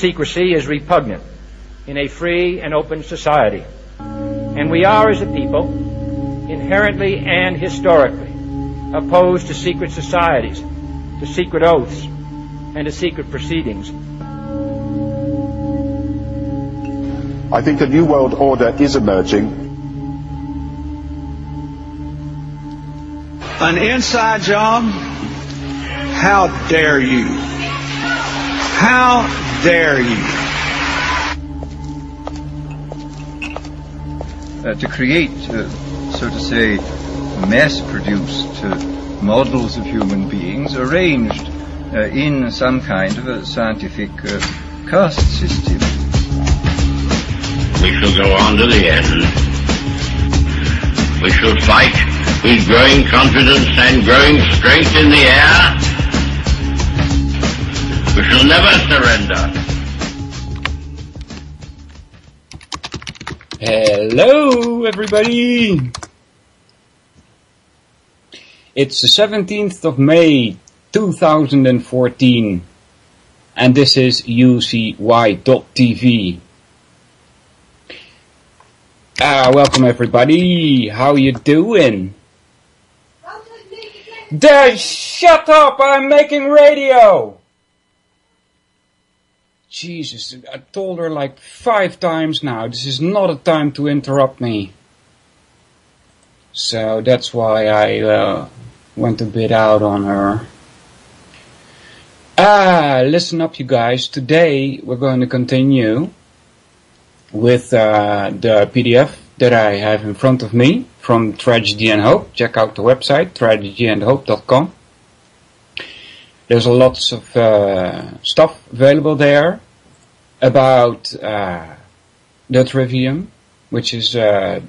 secrecy is repugnant in a free and open society. And we are, as a people, inherently and historically opposed to secret societies, to secret oaths, and to secret proceedings. I think a new world order is emerging. An inside job? How dare you? How dare you? To create, so to say, mass-produced models of human beings arranged in some kind of a scientific caste system. We shall go on to the end. We shall fight with growing confidence and growing strength in the air. We shall never surrender. Hello, everybody! It's the 17th of May, 2014, and this is UCY.tv. Welcome, everybody. How you doing? There, shut up! I'm making radio! Jesus, I told her like 5 times now, this is not a time to interrupt me. So that's why I went a bit out on her. Listen up, you guys. Today we're going to continue with the PDF that I have in front of me from Tragedy and Hope. Check out the website, tragedyandhope.com. There's lots of stuff available there about the trivium, which is that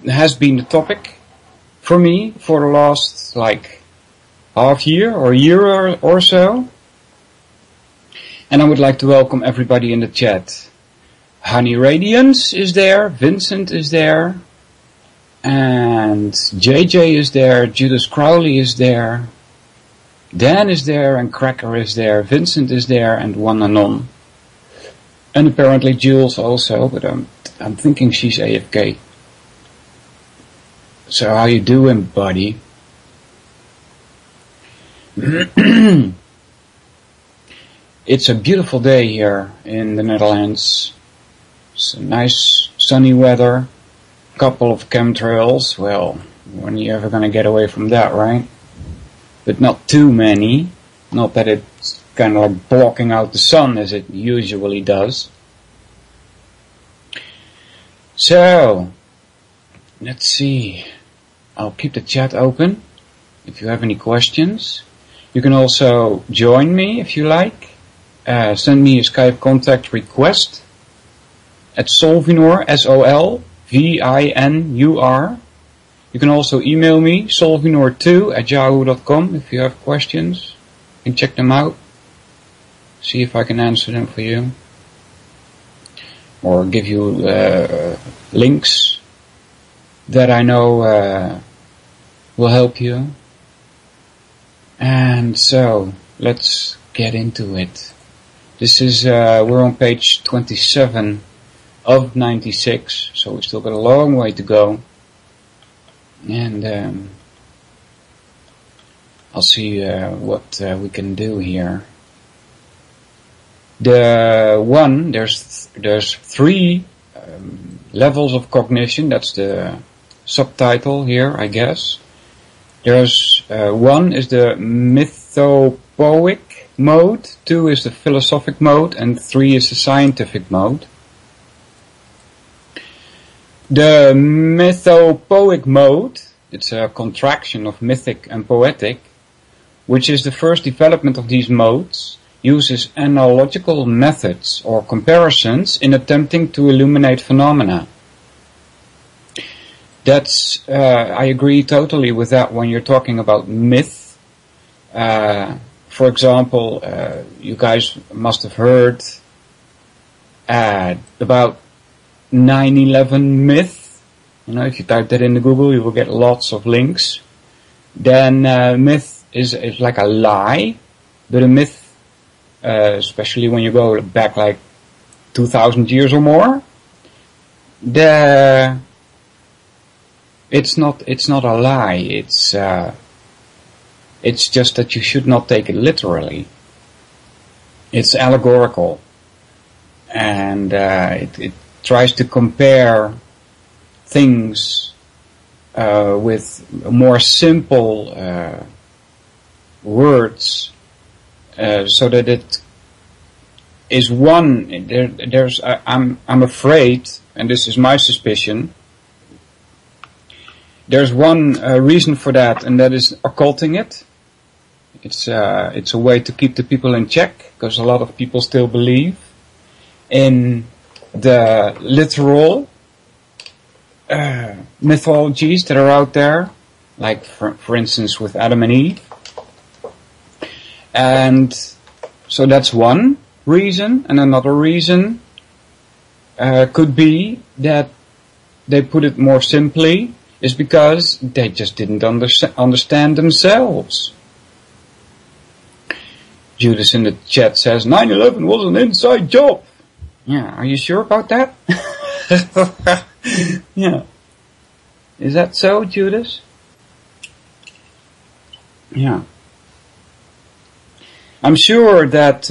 has been the topic for me for the last like half year or year or so. And I would like to welcome everybody in the chat. Honey Radiance is there, Vincent is there, and JJ is there, Judas Crowley is there, Dan is there, and Cracker is there, Vincent is there, and One Anon. And apparently Jules also, but I'm thinking she's AFK. So how you doing, buddy? It's a beautiful day here in the Netherlands. It's a nice sunny weather. Couple of chemtrails. Well, when are you ever gonna get away from that, right? But not too many. Not that it's kind of like blocking out the sun as it usually does. So, let's see. I'll keep the chat open if you have any questions. You can also join me if you like. Send me a Skype contact request at Solvinur, SOLVINUR. You can also email me, solvinur2@yahoo.com, if you have questions. You can check them out. See if I can answer them for you. Or give you links that I know will help you. And so, let's get into it. This is, we're on page 27 of 96, so we've still got a long way to go. And I'll see what we can do here. There's 3 levels of cognition. That's the subtitle here, I guess. There's 1 is the mythopoeic mode, 2 is the philosophic mode, and 3 is the scientific mode. The mythopoeic mode, it's a contraction of mythic and poetic, which is the first development of these modes, uses analogical methods or comparisons in attempting to illuminate phenomena. That's, I agree totally with that when you're talking about myth. For example, you guys must have heard about 9/11 myth. You know, if you type that into Google, you will get lots of links. Then myth is like a lie, but a myth especially when you go back like 2,000 years or more, it's not a lie. It's just that you should not take it literally. It's allegorical, and it tries to compare things with more simple words, so that it is one. I'm afraid, and this is my suspicion. There's one reason for that, and that is occulting it. It's a way to keep the people in check, because a lot of people still believe in the literal mythologies that are out there, like for instance with Adam and Eve. And so that's one reason, and another reason could be that they put it more simply, is because they just didn't understand themselves. Judas in the chat says 9/11 was an inside job. Yeah, are you sure about that? Yeah. Is that so, Judas? Yeah. I'm sure that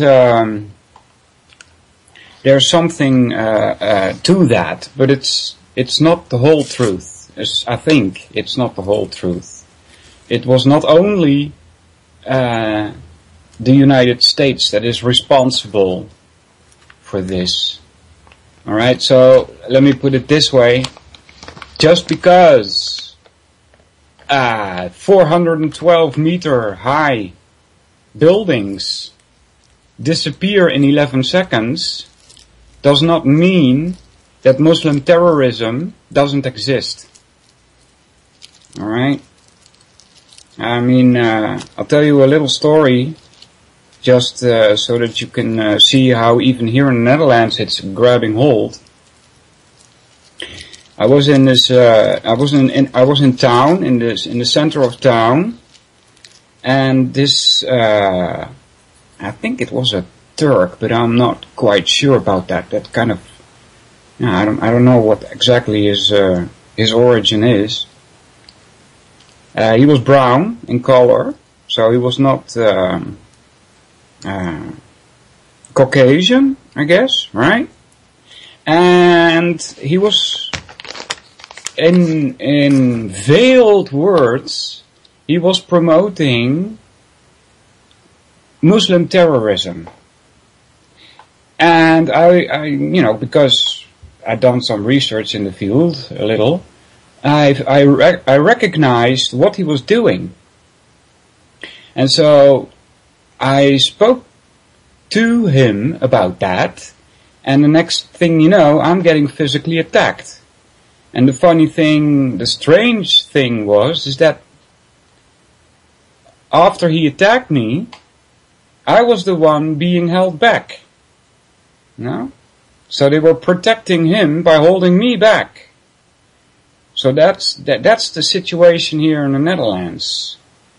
there's something to that, but it's not the whole truth. I think it's not the whole truth. It was not only the United States that is responsible for this. Alright, so let me put it this way. Just because 412 meter high buildings disappear in 11 seconds does not mean that Muslim terrorism doesn't exist. Alright? I mean, I'll tell you a little story, just so that you can see how even here in the Netherlands it's grabbing hold. I was in this, I was in town, in the center of town, and this, I think it was a Turk, but I'm not quite sure about that. That kind of, I don't know what exactly his origin is. He was brown in color, so he was not Caucasian, I guess, right? And he was, in veiled words, he was promoting Muslim terrorism. And I because I'd done some research in the field a little, I recognized what he was doing. And so I spoke to him about that, and the next thing you know, I'm getting physically attacked. And the funny thing, the strange thing is that after he attacked me, I was the one being held back. No? So they were protecting him by holding me back. So that's the situation here in the Netherlands.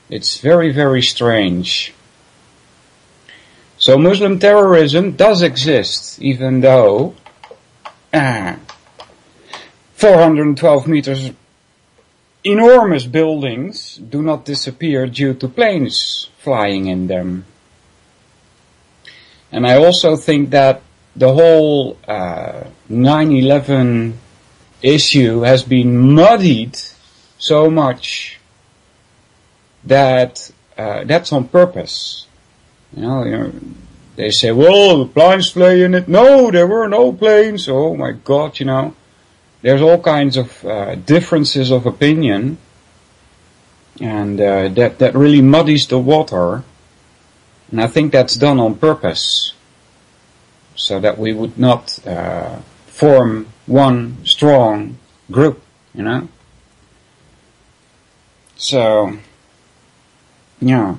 It's very, very strange. So Muslim terrorism does exist, even though 412 meters enormous buildings do not disappear due to planes flying in them. And I also think that the whole 9/11 issue has been muddied so much that that's on purpose. You know, they say, well, the planes fly in it. No, there were no planes. Oh my God, there's all kinds of differences of opinion, and that really muddies the water. And I think that's done on purpose, so that we would not form one strong group, So, yeah.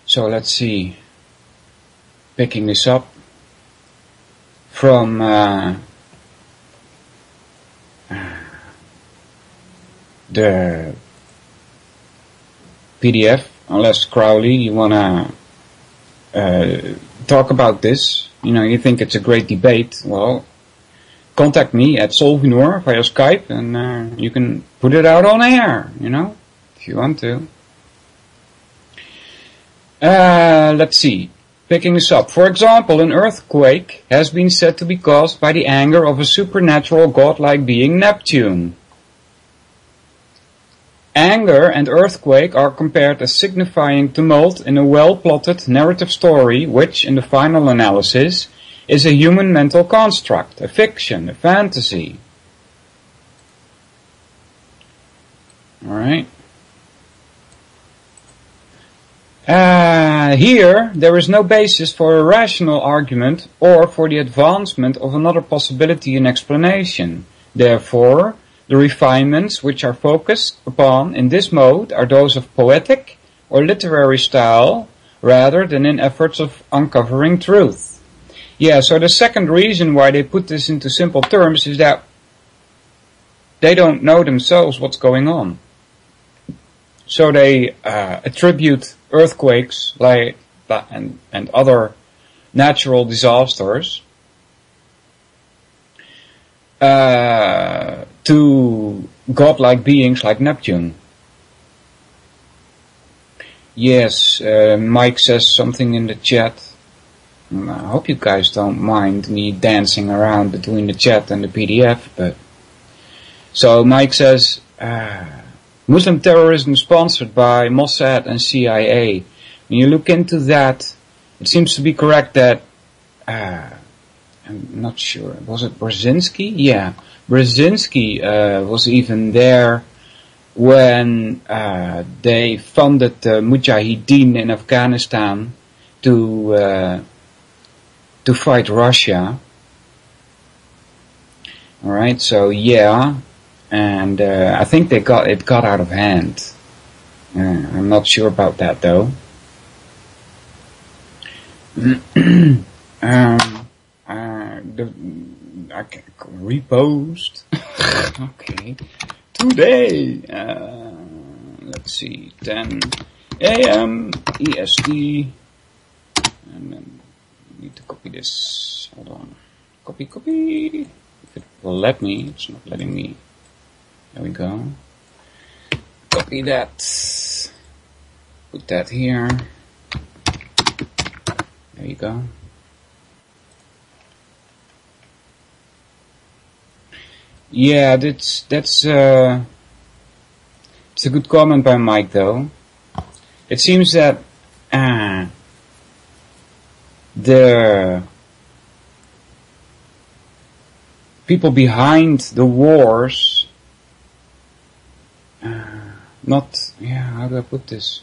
So let's see, picking this up from the PDF, unless Crowley, you wanna talk about this, you think it's a great debate, well, contact me at Solvinur via Skype, and you can put it out on air, if you want to. Let's see. Picking this up. For example, an earthquake has been said to be caused by the anger of a supernatural godlike being, Neptune. Anger and earthquake are compared as signifying tumult in a well-plotted narrative story, which, in the final analysis, is a human mental construct, a fiction, a fantasy. Alright. Here, there is no basis for a rational argument or for the advancement of another possibility in explanation. Therefore, the refinements which are focused upon in this mode are those of poetic or literary style rather than in efforts of uncovering truth. Yeah, so the second reason why they put this into simple terms is that they don't know themselves what's going on. So they attribute earthquakes and other natural disasters to godlike beings like Neptune. Yes, Mike says something in the chat. I hope you guys don't mind me dancing around between the chat and the PDF, but so Mike says Muslim terrorism sponsored by Mossad and CIA. When you look into that, it seems to be correct that I'm not sure. Was it Brzezinski? Yeah, Brzezinski was even there when they funded the Mujahideen in Afghanistan to fight Russia. All right, so yeah, and I think it got out of hand. I'm not sure about that though. I can repost. Okay. Today, let's see, 10 a.m. EST. And then I need to copy this. Hold on. Copy. If it will let me, it's not letting me. There we go. Copy that. Put that here. There you go. Yeah, that's it's a good comment by Mike though. It seems that the people behind the wars, how do I put this?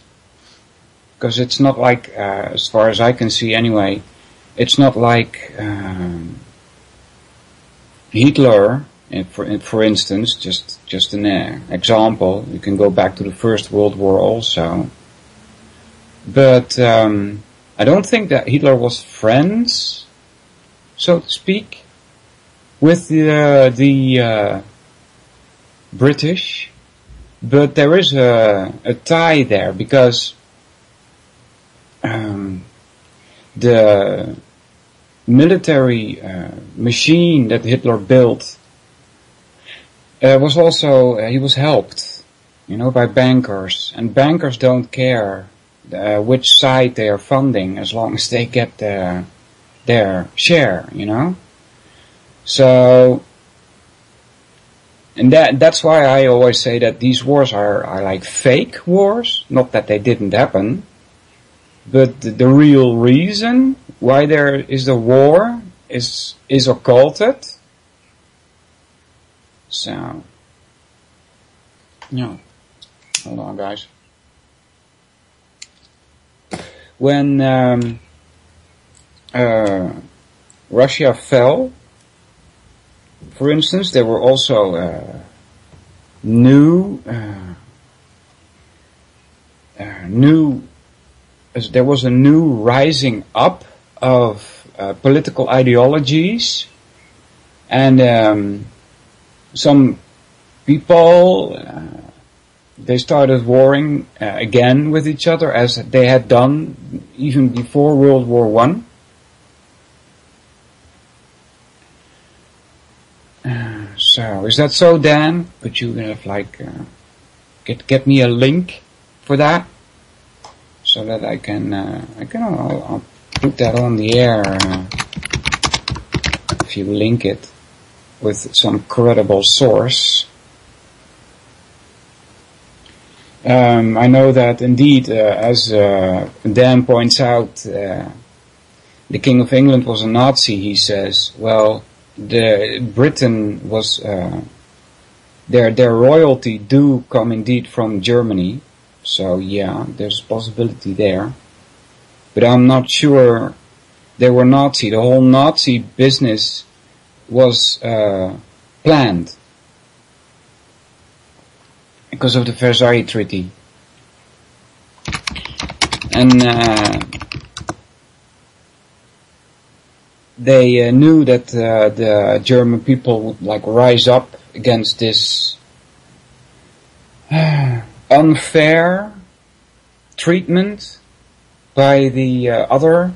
Because it's not like, as far as I can see anyway, it's not like Hitler. For instance, just an example, you can go back to the First World War also. But I don't think that Hitler was friends, so to speak, with the British. But there is a tie there because the military machine that Hitler built was also, he was helped, by bankers. And bankers don't care which side they are funding as long as they get their share, So, and that's why I always say that these wars are like fake wars. Not that they didn't happen, but the real reason why there is the war is occulted. So, hold on guys. When Russia fell, for instance, there were also there was a new rising up of political ideologies, and some people they started warring again with each other, as they had done even before World War I. So, is that so, Dan? Could you have get me a link for that, so that I'll put that on the air if you link it with some credible source. I know that indeed, as Dan points out, the King of England was a Nazi. He says, well, Britain was their royalty do come indeed from Germany, so yeah, there's a possibility there. But I'm not sure they were Nazi. The whole Nazi business was planned because of the Versailles Treaty. And they knew that the German people would rise up against this unfair treatment by the other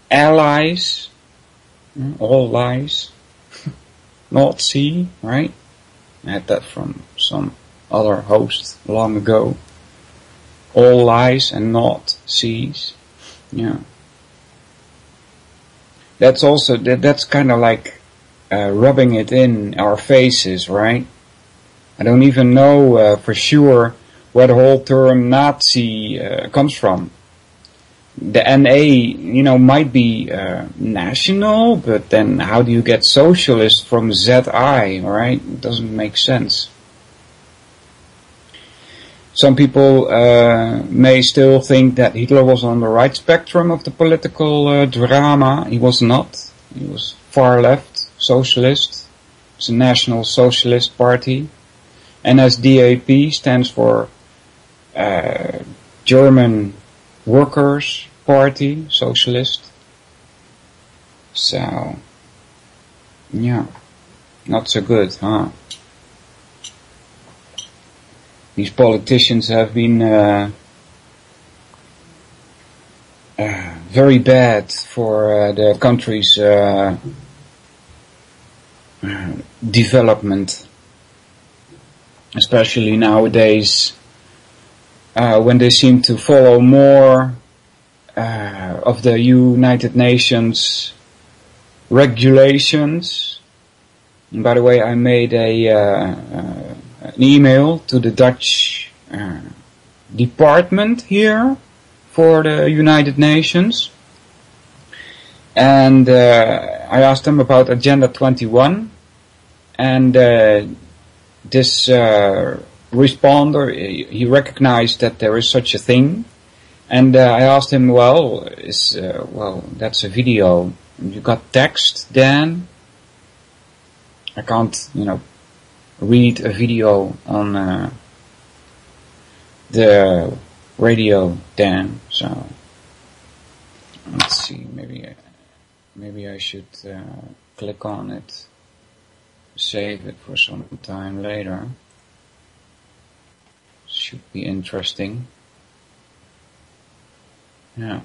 allies, all lies, not see, right? I had that from some other host long ago. All lies and not sees. Yeah. That's also, that's kind of like rubbing it in our faces, right? I don't even know for sure where the whole term Nazi comes from. The NA, might be national, but then how do you get socialist from ZI, right? It doesn't make sense. Some people may still think that Hitler was on the right spectrum of the political drama. He was not. He was far left, socialist. It's a National Socialist Party. NSDAP stands for German Workers' Party, socialist. So, yeah, not so good, huh? These politicians have been very bad for the country's development, especially nowadays, when they seem to follow more of the United Nations regulations. And by the way, I made an email to the Dutch department here for the United Nations, and I asked them about Agenda 21, and this responder, he recognized that there is such a thing, and I asked him, well, that's a video. You got text, Dan? I can't, read a video on the radio, Dan. So let's see. Maybe I should click on it, save it for some time later. Should be interesting. Yeah.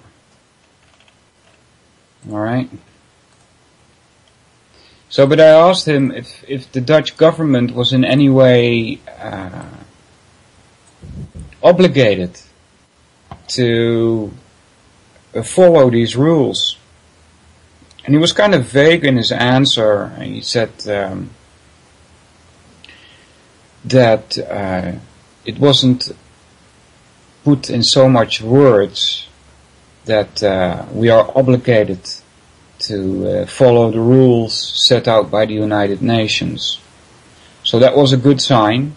All right. So, but I asked him if the Dutch government was in any way obligated to follow these rules. And he was kind of vague in his answer. He said that it wasn't put in so much words that we are obligated to follow the rules set out by the United Nations. So that was a good sign,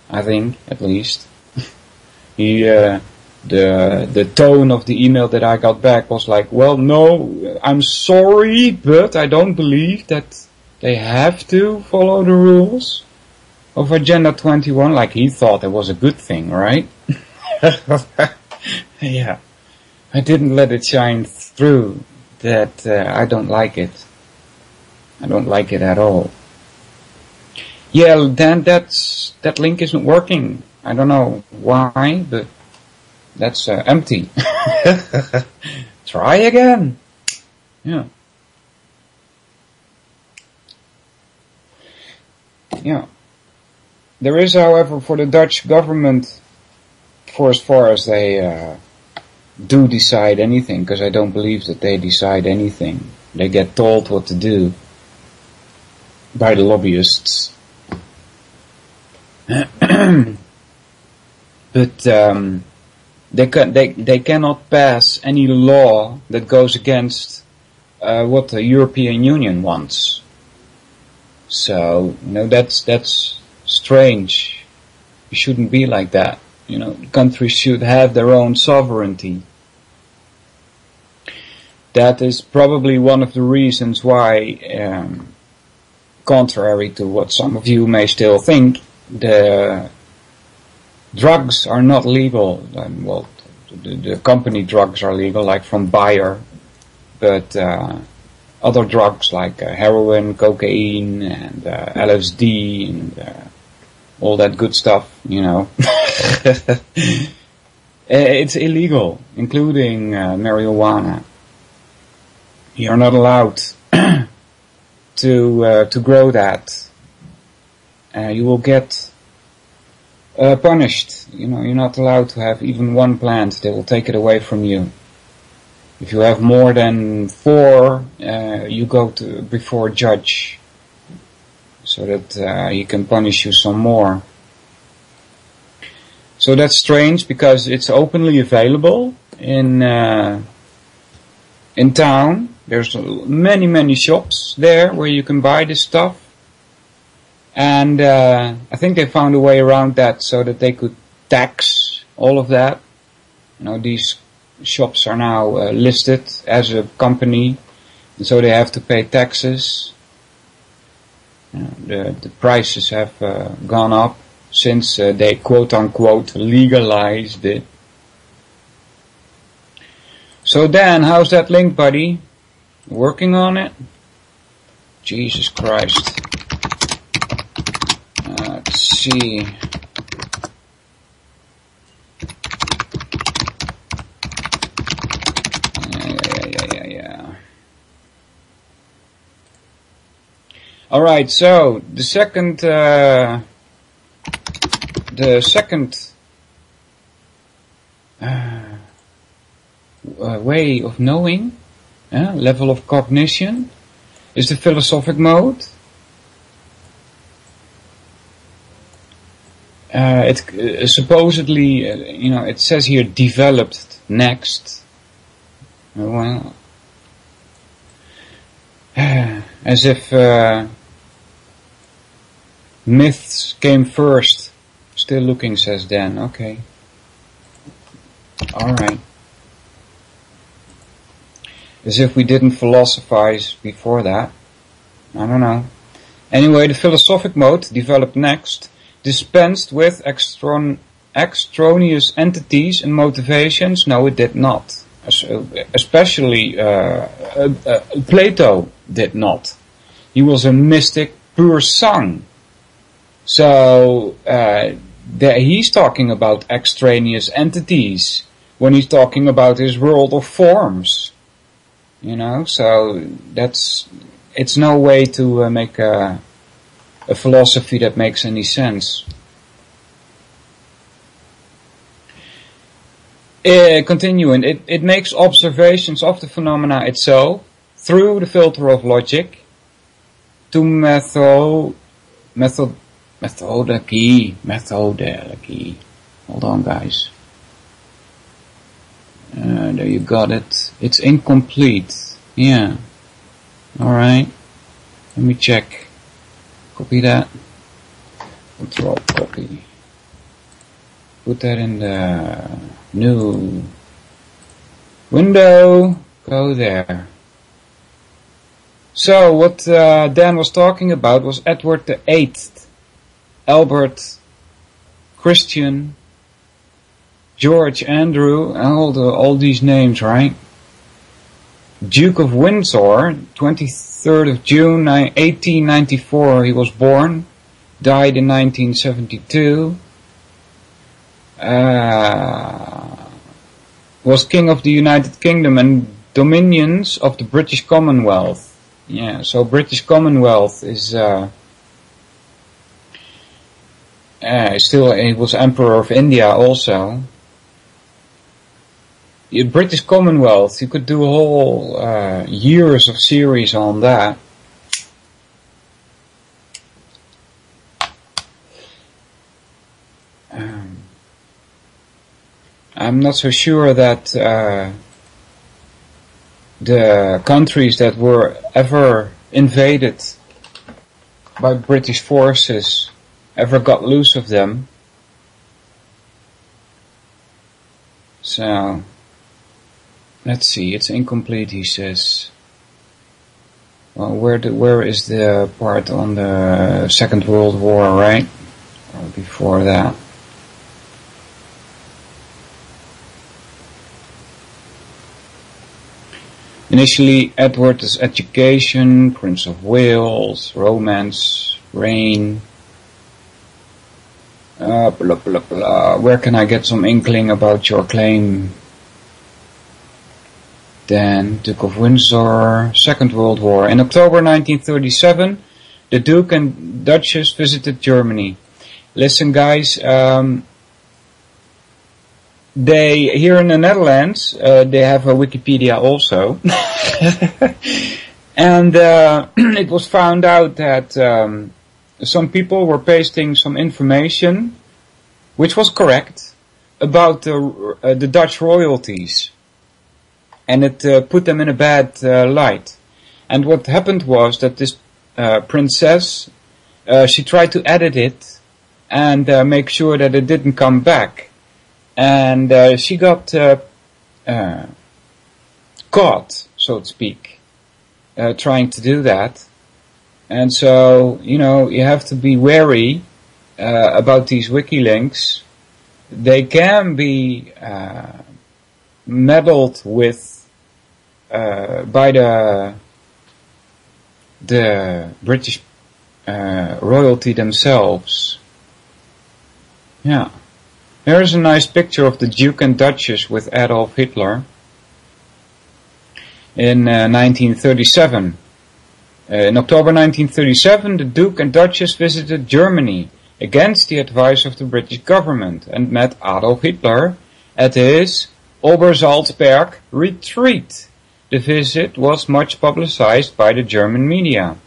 I think, at least. The tone of the email that I got back was like, well, no, I'm sorry, but I don't believe that they have to follow the rules of Agenda 21, like he thought it was a good thing, right? Yeah. I didn't let it shine through that I don't like it. I don't like it at all. Yeah, Dan, that link isn't working. I don't know why, but that's empty. Try again. Yeah. Yeah. There is, however, for the Dutch government, for as far as they do decide anything, because I don't believe that they decide anything. They get told what to do by the lobbyists. But they cannot pass any law that goes against what the European Union wants. So, that's strange. It shouldn't be like that. Countries should have their own sovereignty. That is probably one of the reasons why, contrary to what some of you may still think, the drugs are not legal. Well, the company drugs are legal, like from Bayer, but other drugs like heroin, cocaine, and LSD, and all that good stuff, it's illegal, including marijuana. You're not allowed to grow that. You will get punished. You're not allowed to have even one plant. They will take it away from you. If you have more than 4, you go before a judge, so that he can punish you some more. So that's strange, because it's openly available in town. There's many shops there where you can buy this stuff. And I think they found a way around that so that they could tax all of that. These shops are now listed as a company, and so they have to pay taxes. The prices have gone up since they quote-unquote legalized it. So Dan, how's that link, buddy? Working on it? Jesus Christ. Let's see. Yeah. Alright, so the second way of knowing, level of cognition, is the philosophic mode. It supposedly, it says here developed next. Well, as if myths came first. Still looking, says Dan. Okay. Alright. As if we didn't philosophize before that. I don't know. Anyway, the philosophic mode, developed next, dispensed with extraneous entities and motivations. No, it did not. Especially Plato did not. He was a mystic pur sang. So he's talking about extraneous entities when he's talking about his world of forms. So it's no way to make a philosophy that makes any sense. Continuing, it makes observations of the phenomena itself through the filter of logic to methodology. Hold on, guys. There you got it. It's incomplete. Yeah. Alright. Let me check. Copy that. Control copy. Put that in the new window. Go there. So what Dan was talking about was Edward VIII, Albert, Christian, George, Andrew, and all these names, right? Duke of Windsor, 23rd of June 1894, he was born. died in 1972. Was King of the United Kingdom and Dominions of the British Commonwealth. Yeah, so British Commonwealth is still, he was Emperor of India also. The British Commonwealth, you could do a whole years of series on that. I'm not so sure that the countries that were ever invaded by British forces ever got loose of them. So, let's see, it's incomplete, he says. Well, where is the part on the Second World War, right? Or before that? Initially, Edward's education, Prince of Wales, romance, reign. Blah, blah, blah. Where can I get some inkling about your claim? Then, Duke of Windsor, Second World War. In October 1937, the Duke and Duchess visited Germany. Listen, guys, they, here in the Netherlands, they have a Wikipedia also. And it was found out that some people were pasting some information, which was correct, about the Dutch royalties. And it put them in a bad light. And what happened was that this princess, she tried to edit it and make sure that it didn't come back. And she got caught, so to speak, trying to do that. And so, you know, you have to be wary about these wiki links. They can be meddled with by the British royalty themselves. Yeah. Here's a nice picture of the Duke and Duchess with Adolf Hitler in 1937. In October 1937, the Duke and Duchess visited Germany against the advice of the British government and met Adolf Hitler at his Obersalzberg retreat. The visit was much publicized by the German media.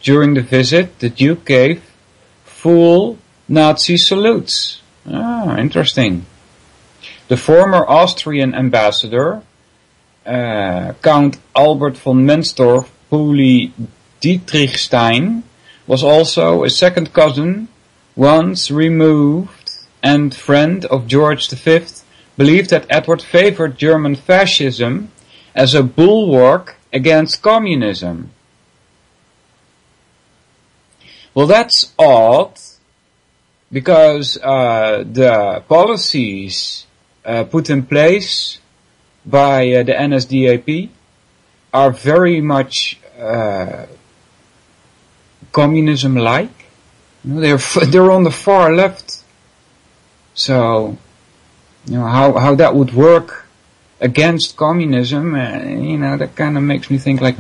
During the visit, the Duke gave full Nazi salutes. Ah, interesting. The former Austrian ambassador, Count Albert von Menstorff-Pully-Dietrichstein, was also a second cousin, once removed, and friend of George V, believed that Edward favored German fascism as a bulwark against communism. Well, that's odd, because the policies put in place by the NSDAP are very much communism-like. You know, they're on the far left. So, you know, how that would work against communism, you know, that kind of makes me think like,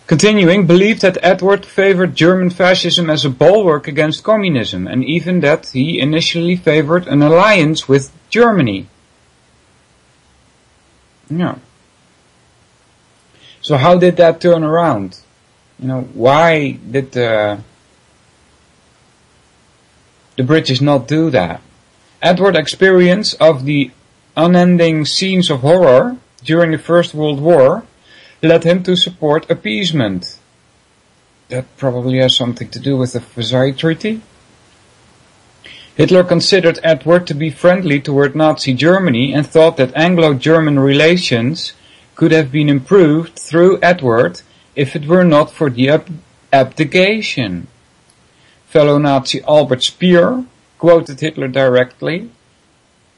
Continuing, believed that Edward favored German fascism as a bulwark against communism, and even that he initially favored an alliance with Germany. Yeah. So how did that turn around? You know, why did the British not do that? Edward's experience of the unending scenes of horror during the First World War led him to support appeasement. That probably has something to do with the Versailles Treaty. Hitler considered Edward to be friendly toward Nazi Germany and thought that Anglo-German relations could have been improved through Edward if it were not for the abdication. Fellow Nazi Albert Speer quoted Hitler directly.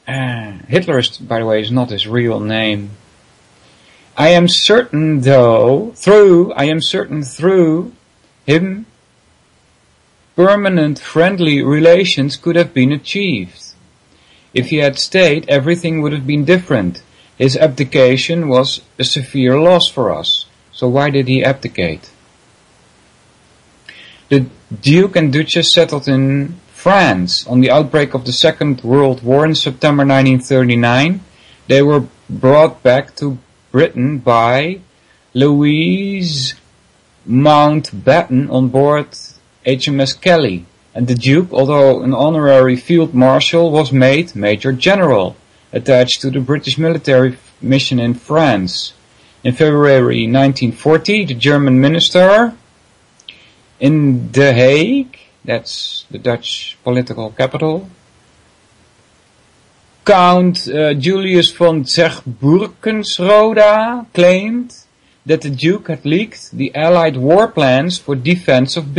Hitler, by the way, is not his real name. I am certain through him, permanent friendly relations could have been achieved. If he had stayed, everything would have been different. His abdication was a severe loss for us. So why did he abdicate? The Duke and Duchess settled in France. On the outbreak of the Second World War in September 1939, they were brought back to Britain by Louise Mountbatten on board HMS Kelly. And the Duke, although an honorary field marshal, was made Major General, attached to the British military mission in France. In February 1940, the German minister in The Hague, that's the Dutch political capital, Count Julius von Zechburkensroda claimed that the Duke had leaked the Allied war plans for defense of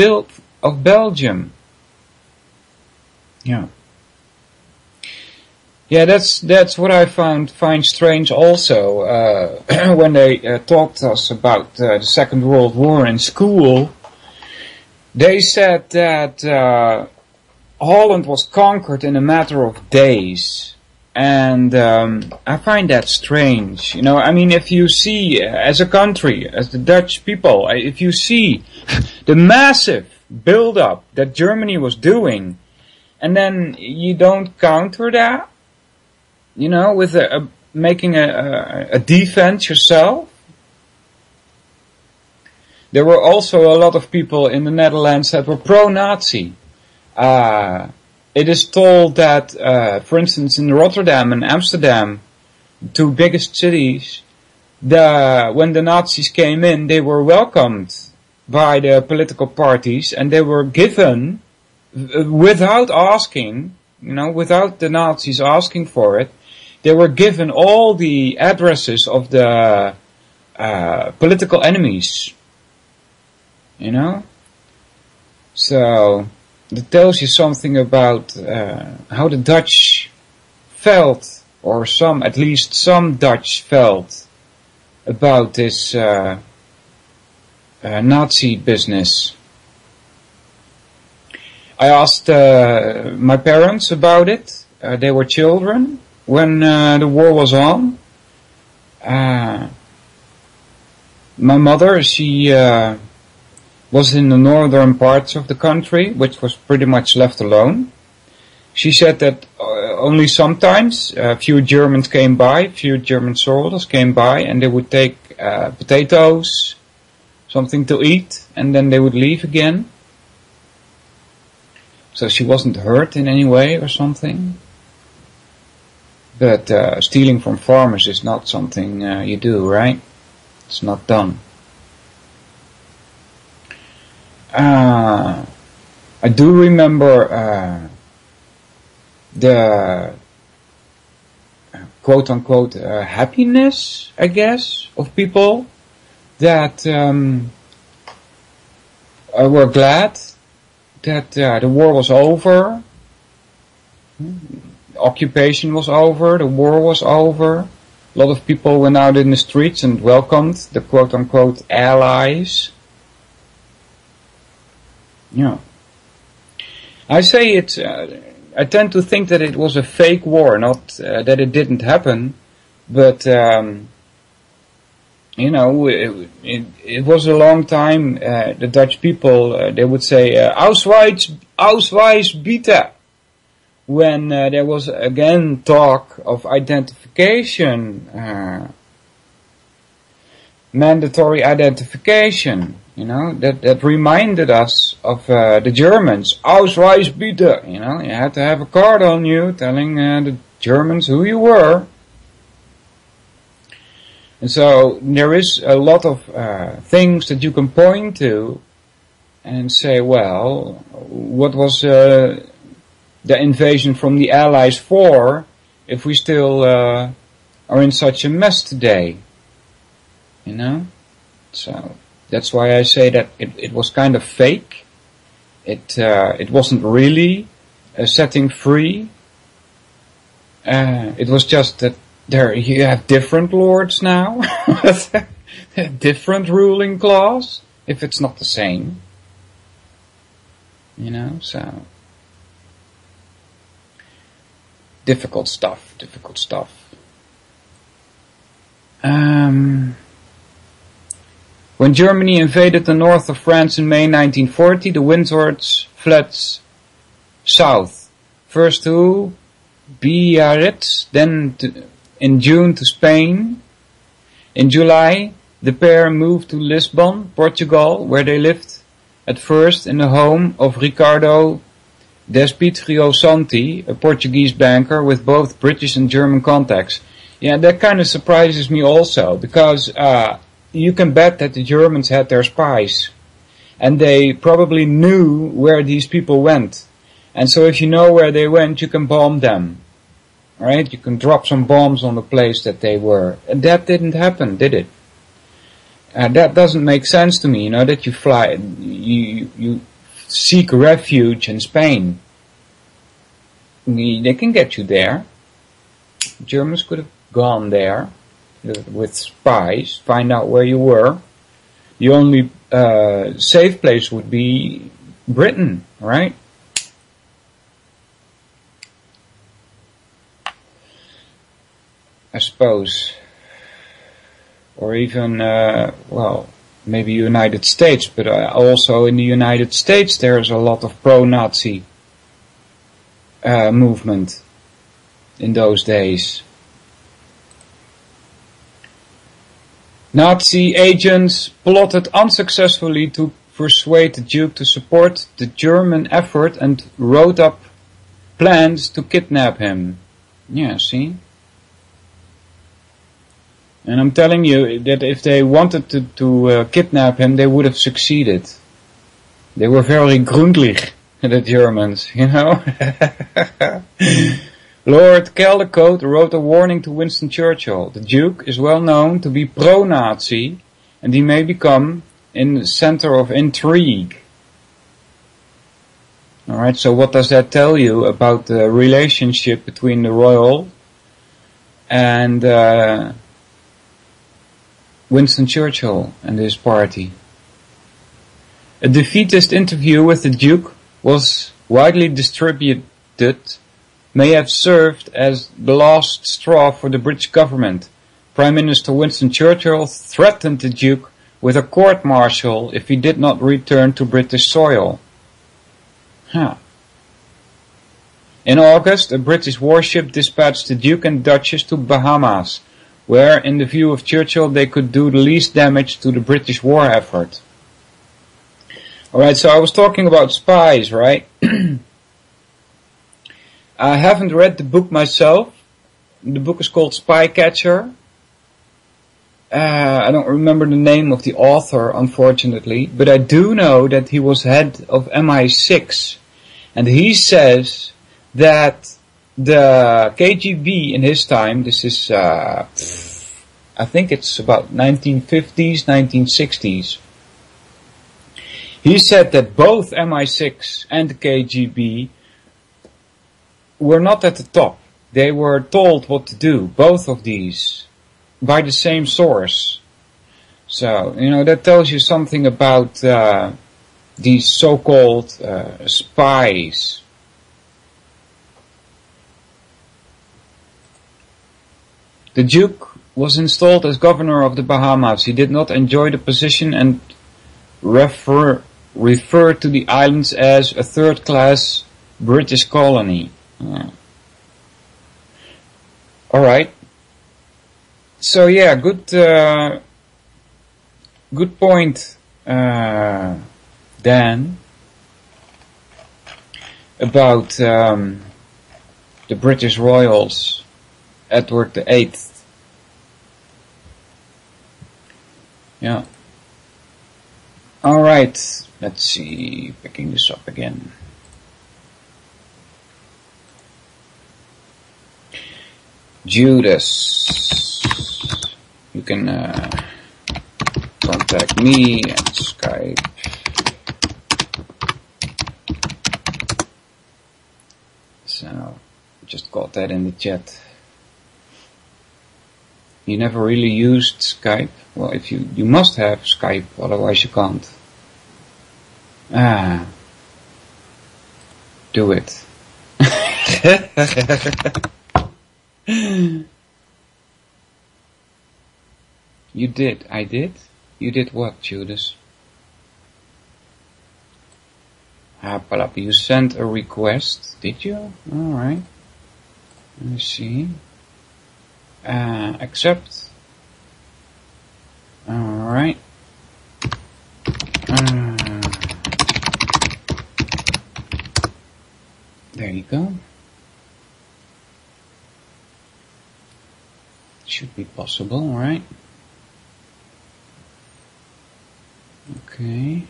Belgium. Yeah, that's what I find strange also, when they talked to us about the Second World War in school. They said that Holland was conquered in a matter of days. And I find that strange. You know, I mean, if you see, as a country, as the Dutch people, if you see the massive build-up that Germany was doing, and then you don't counter that, you know, with making a defense yourself. There were also a lot of people in the Netherlands that were pro-Nazi. It is told that, for instance, in Rotterdam and Amsterdam, two biggest cities, when the Nazis came in, they were welcomed by the political parties, and they were given, without asking, you know, without the Nazis asking for it, they were given all the addresses of the political enemies, you know. So that tells you something about how the Dutch felt, or at least some Dutch felt, about this Nazi business. I asked my parents about it. They were children when the war was on. My mother, she was in the northern parts of the country, which was pretty much left alone. She said that only sometimes a few Germans came by, few German soldiers came by, and they would take potatoes, something to eat, and then they would leave again. So she wasn't hurt in any way or something. But stealing from farmers is not something you do, right? It's not done. I do remember the quote-unquote happiness, I guess, of people that were glad that the war was over, occupation was over, the war was over. A lot of people went out in the streets and welcomed the quote-unquote allies. Yeah. I say it's, I tend to think that it was a fake war, not that it didn't happen, but, you know, it was a long time, the Dutch people, they would say, Ausweis bitte, when there was again talk of identification, mandatory identification. You know, that reminded us of the Germans. Ausweis bitte. You know, you had to have a card on you telling the Germans who you were. And so there is a lot of things that you can point to and say, well, what was the invasion from the Allies for if we still are in such a mess today? You know? So that's why I say that it was kind of fake. It wasn't really setting free. It was just that there you have different lords now, different ruling class, if it's not the same. You know, so difficult stuff. When Germany invaded the north of France in May 1940, the Windsors fled south. First to Biarritz, then in June to Spain. In July, the pair moved to Lisbon, Portugal, where they lived at first in the home of Ricardo Despitrio Santi, a Portuguese banker with both British and German contacts. Yeah, that kind of surprises me also, because you can bet that the Germans had their spies, and they probably knew where these people went. And so if you know where they went, you can bomb them. Right? You can drop some bombs on the place that they were. And that didn't happen, did it? That doesn't make sense to me, you know, that you fly, you seek refuge in Spain. They can get you there. Germans could have gone there with spies, find out where you were. The only safe place would be Britain, right? I suppose. Or even, well, maybe United States, but also in the United States there's a lot of pro-Nazi movement in those days. Nazi agents plotted unsuccessfully to persuade the Duke to support the German effort and wrote up plans to kidnap him. Yeah, see? And I'm telling you that if they wanted to kidnap him, they would have succeeded. They were very gründlich, the Germans, you know. Lord Caldecott wrote a warning to Winston Churchill. The Duke is well known to be pro-Nazi, and he may become in the center of intrigue. Alright, so what does that tell you about the relationship between the royal and Winston Churchill and his party? A defeatist interview with the Duke was widely distributed, may have served as the last straw for the British government. Prime Minister Winston Churchill threatened the Duke with a court-martial if he did not return to British soil. In August, a British warship dispatched the Duke and Duchess to Bahamas, where, in the view of Churchill, they could do the least damage to the British war effort. Alright, so I was talking about spies, right? I haven't read the book myself. The book is called Spy Catcher. I don't remember the name of the author, unfortunately, but I do know that he was head of MI6. And he says that the KGB in his time, this is, I think it's about 1950s, 1960s. He said that both MI6 and the KGB were not at the top. They were told what to do, both of these, by the same source. So, you know, that tells you something about these so-called spies. The Duke was installed as governor of the Bahamas. He did not enjoy the position and referred to the islands as a third-class British colony. Alright. So yeah, good point, Dan, about the British royals, Edward VIII. Yeah. Alright, let's see, picking this up again. Judas, you can contact me and Skype. So, just got that in the chat. You never really used Skype? Well, if you must have Skype, otherwise you can't. Do it. You did. I did? You did what, Judas? Hapalap, you sent a request, did you? Alright. Let me see. Accept. Alright. There you go. Should be possible, right? Okay.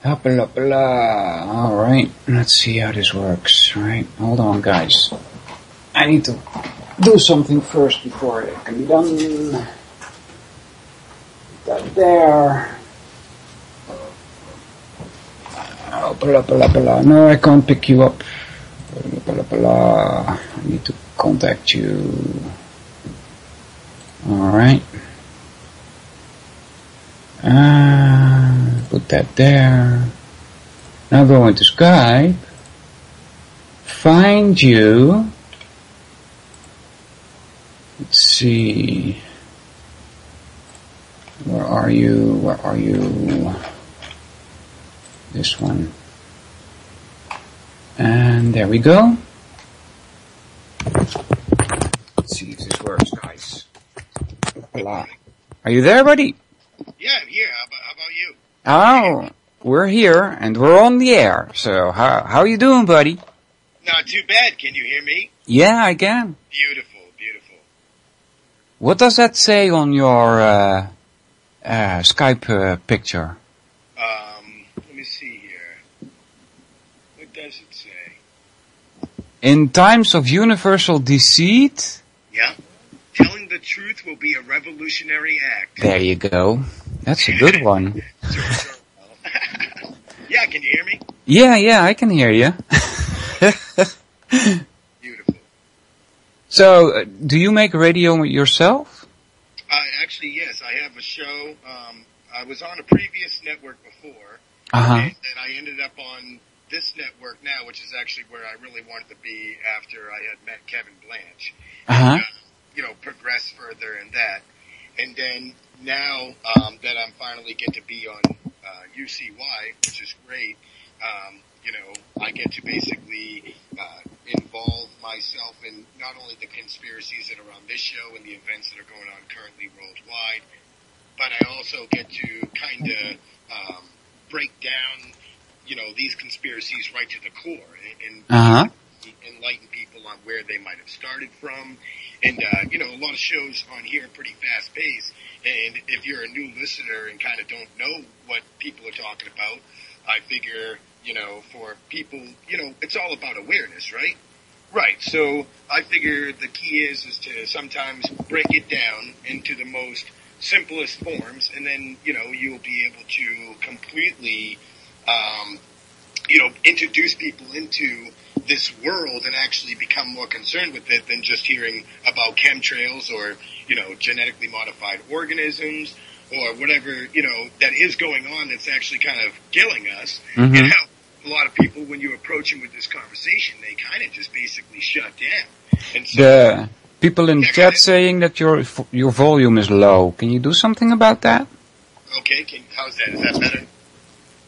Hoppala. Alright, let's see how this works. Right, hold on guys. I need to do something first before it can be done. That there. Hoppala. No, I can't pick you up. Hoppala. I need to contact you. Alright. Put that there. Now go into Skype. Find you. Let's see. Where are you? Where are you? This one. And there we go. Let's see if this works, guys. Hoppala. Are you there, buddy? Yeah, I'm here. How about you? Oh, we're here and we're on the air. So how you doing, buddy? Not too bad. Can you hear me? Yeah, I can. Beautiful. What does that say on your Skype picture? Let me see here. What does it say? In times of universal deceit? Yeah. Telling the truth will be a revolutionary act. There you go. That's a good one. Yeah, can you hear me? Yeah, I can hear you. Beautiful. So, do you make radio yourself? Actually, yes. I have a show. I was on a previous network before. And I ended up on this network now, which is actually where I really wanted to be after I had met Kevin Blanche. Progress further in that. And then now that I'm finally get to be on UCY, which is great, I get to basically involve myself in not only the conspiracies that are on this show and the events that are going on currently worldwide, but I also get to kind of break down, these conspiracies right to the core and enlighten people on where they might have started from. And, a lot of shows on here are pretty fast paced. And if you're a new listener and kind of don't know what people are talking about, I figure, for people, it's all about awareness, right? Right. So I figure the key is to sometimes break it down into the most simplest forms. And then, you'll be able to completely, introduce people into this world and actually become more concerned with it than just hearing about chemtrails or, genetically modified organisms or whatever, that is going on that's actually kind of killing us. Mm-hmm. And how a lot of people, when you approach them with this conversation, they kind of just basically shut down. And so, the people in the chat saying that your volume is low. Can you do something about that? Okay, how's that? Is that better?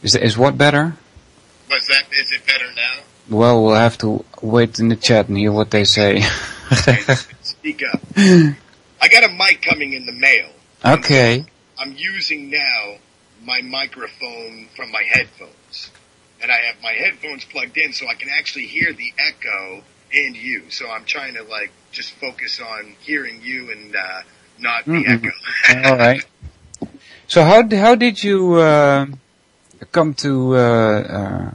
Is what better? Is it better now? Well, we'll have to wait in the chat and hear what they say. Okay, speak up. I got a mic coming in the mail. Okay. I'm using now my microphone from my headphones. And I have my headphones plugged in so I can actually hear the echo and you. So I'm trying to just focus on hearing you and not the echo. All right. So how did you come to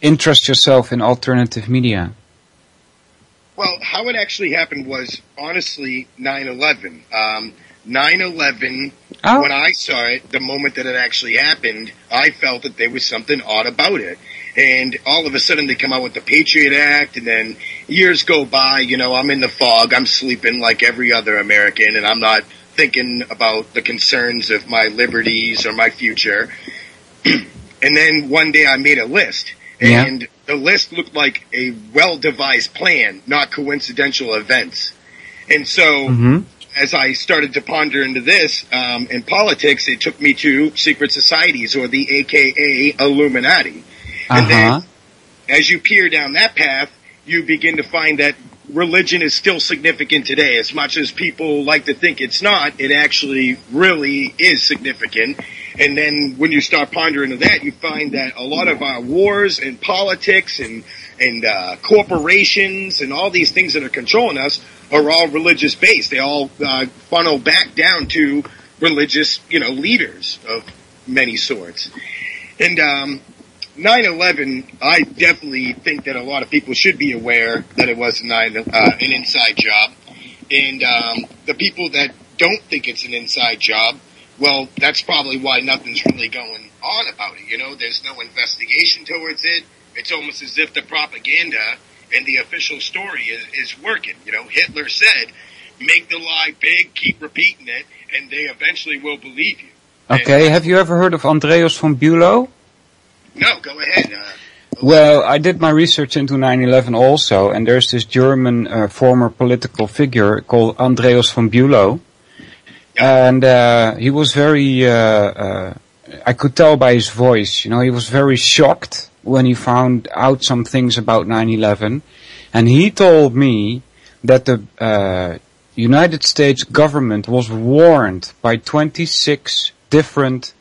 interest yourself in alternative media? Well, how it actually happened was, honestly, 9/11. 9/11, when I saw it, the moment that it actually happened, I felt that there was something odd about it. And all of a sudden they come out with the Patriot Act, and then years go by, I'm in the fog, I'm sleeping like every other American, and I'm not thinking about the concerns of my liberties or my future. And then one day I made a list, and the list looked like a well-devised plan, not coincidental events. And so as I started to ponder into this, in politics, it took me to secret societies, or the AKA Illuminati. And then as you peer down that path, you begin to find that religion is still significant today. As much as people like to think it's not, it actually really is significant. And then when you start pondering into that, you find that a lot of our wars and politics and corporations and all these things that are controlling us are all religious based. They all funnel back down to religious, leaders of many sorts. And 9/11, I definitely think that a lot of people should be aware that it was an inside job. And the people that don't think it's an inside job, well, that's probably why nothing's really going on about it. There's no investigation towards it. It's almost as if the propaganda and the official story is working. Hitler said, make the lie big, keep repeating it, and they eventually will believe you. Okay, have you ever heard of Andreas von Bülow? No, go ahead. Well, I did my research into 9/11 also, and there's this German former political figure called Andreas von Bülow. And he was very, I could tell by his voice, he was very shocked when he found out some things about 9/11. And he told me that the United States government was warned by 26 different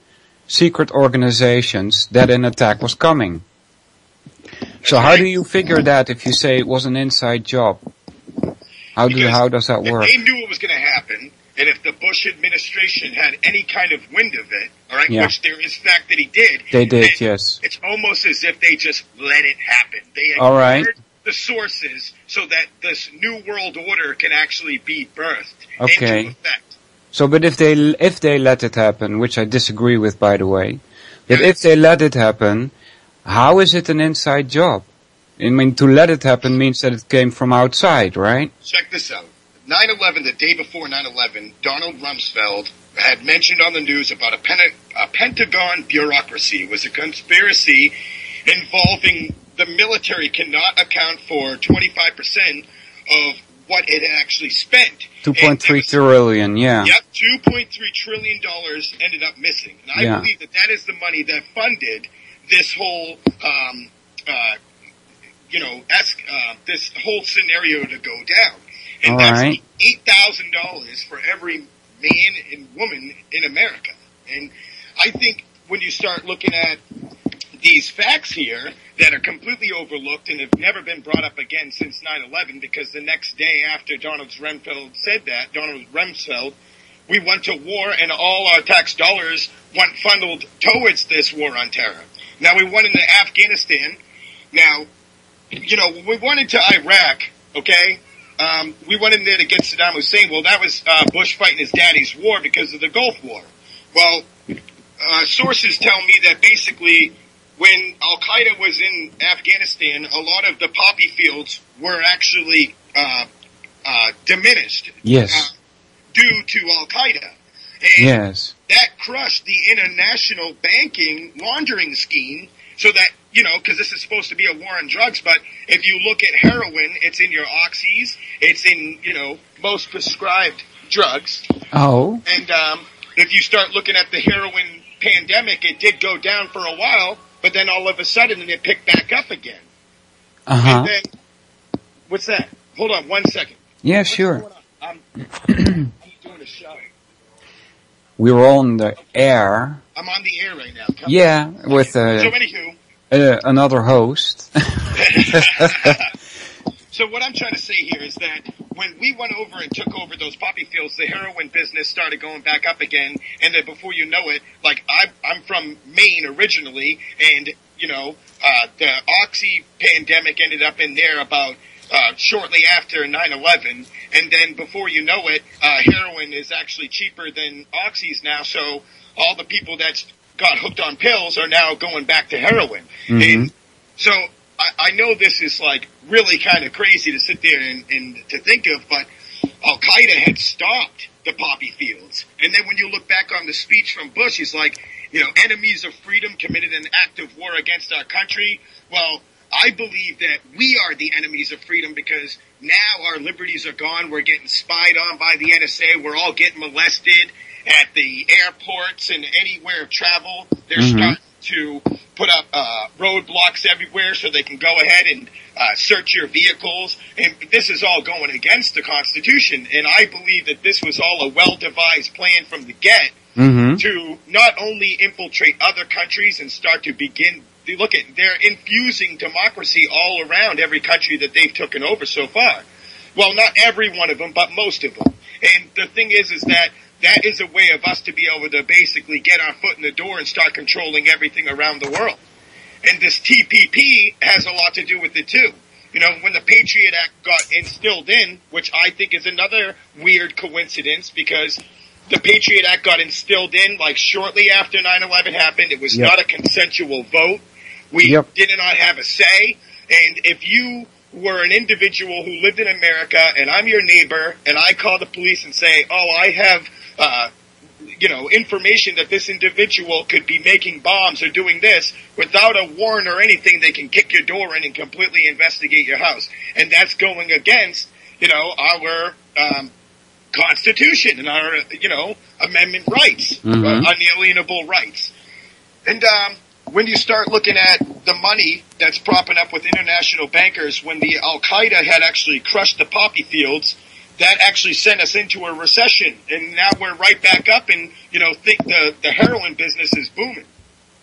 secret organizations that an attack was coming. So how do you figure that if you say it was an inside job? How does that work? They knew it was going to happen. And if the Bush administration had any kind of wind of it, all right, which there is fact that he did. They did, yes. It's almost as if they just let it happen. They ignored the sources so that this new world order can actually be birthed into effect. So, but if they let it happen, which I disagree with, by the way, but if they let it happen, how is it an inside job? I mean, to let it happen means that it came from outside, right? Check this out. 9/11, the day before 9/11, Donald Rumsfeld had mentioned on the news about a Pentagon bureaucracy. It was a conspiracy involving the military cannot account for 25% of what it actually spent. 2.3 trillion, yeah. Yep, $2.3 trillion ended up missing. And I believe that is the money that funded this whole, this whole scenario to go down. And that's $8,000 for every man and woman in America. And I think when you start looking at these facts here that are completely overlooked and have never been brought up again since 9/11, because the next day after Donald Rumsfeld said that, we went to war and all our tax dollars went funneled towards this war on terror. Now we went into Afghanistan. Now, when we went into Iraq, okay, we went in there to get Saddam Hussein. Well, that was Bush fighting his daddy's war because of the Gulf War. Well, sources tell me that basically when Al-Qaeda was in Afghanistan, a lot of the poppy fields were actually diminished due to Al-Qaeda. And that crushed the international banking laundering scheme so that, because this is supposed to be a war on drugs, but if you look at heroin, it's in your oxys, it's in, most prescribed drugs. Oh. And if you start looking at the heroin pandemic, it did go down for a while, but then all of a sudden it picked back up again. And then, what's that? Hold on 1 second. Yeah, sure. I'm doing a show. We're on the air. I'm on the air right now. With so anywho, another host. So what I'm trying to say here is that when we went over and took over those poppy fields, the heroin business started going back up again. And then before you know it, like I'm from Maine originally, and the Oxy pandemic ended up in there about shortly after 9/11, and then before you know it, heroin is actually cheaper than Oxys now. So all the people that got hooked on pills are now going back to heroin. Mm-hmm. And so I know this is like really kind of crazy to sit there and to think of, but Al-Qaeda had stopped the poppy fields. And then when you look back on the speech from Bush, he's like, enemies of freedom committed an act of war against our country. Well, I believe that we are the enemies of freedom because now our liberties are gone. We're getting spied on by the NSA. We're all getting molested at the airports and anywhere of travel. They're starting to put up roadblocks everywhere so they can go ahead and search your vehicles. And this is all going against the Constitution. And I believe that this was all a well-devised plan from the get to not only infiltrate other countries and start to begin – look at – they're infusing democracy all around every country that they've taken over so far. Well, not every one of them, but most of them. And the thing is that is a way of us to be able to basically get our foot in the door and start controlling everything around the world. And this TPP has a lot to do with it too. When the Patriot Act got instilled in, which I think is another weird coincidence because the Patriot Act got instilled in like shortly after 9/11 happened. It was not a consensual vote. We did not have a say. And if you were an individual who lived in America and I'm your neighbor and I call the police and say, I have information that this individual could be making bombs or doing this, without a warrant or anything, they can kick your door in and completely investigate your house. And that's going against, our Constitution and our, amendment rights, unalienable rights. And when you start looking at the money that's propping up with international bankers, when the Al-Qaeda had actually crushed the poppy fields, that actually sent us into a recession, and now we're right back up and, think the heroin business is booming.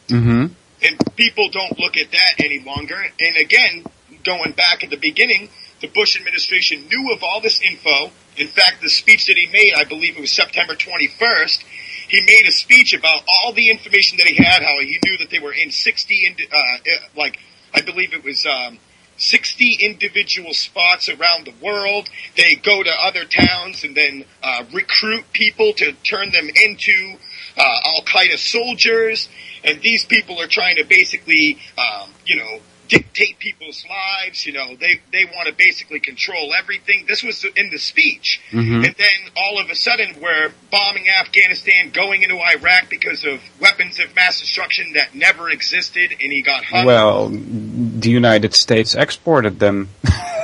And people don't look at that any longer. And again, going back at the beginning, the Bush administration knew of all this info. In fact, the speech that he made, I believe it was September 21st, he made a speech about all the information that he had, how he knew that they were in 60, I believe it was 60 individual spots around the world. They go to other towns and then recruit people to turn them into Al-Qaeda soldiers. And these people are trying to basically, dictate people's lives. They want to basically control everything. This was in the speech. And then all of a sudden we're bombing Afghanistan, going into Iraq because of weapons of mass destruction that never existed, and he got hung. Well, the United States exported them.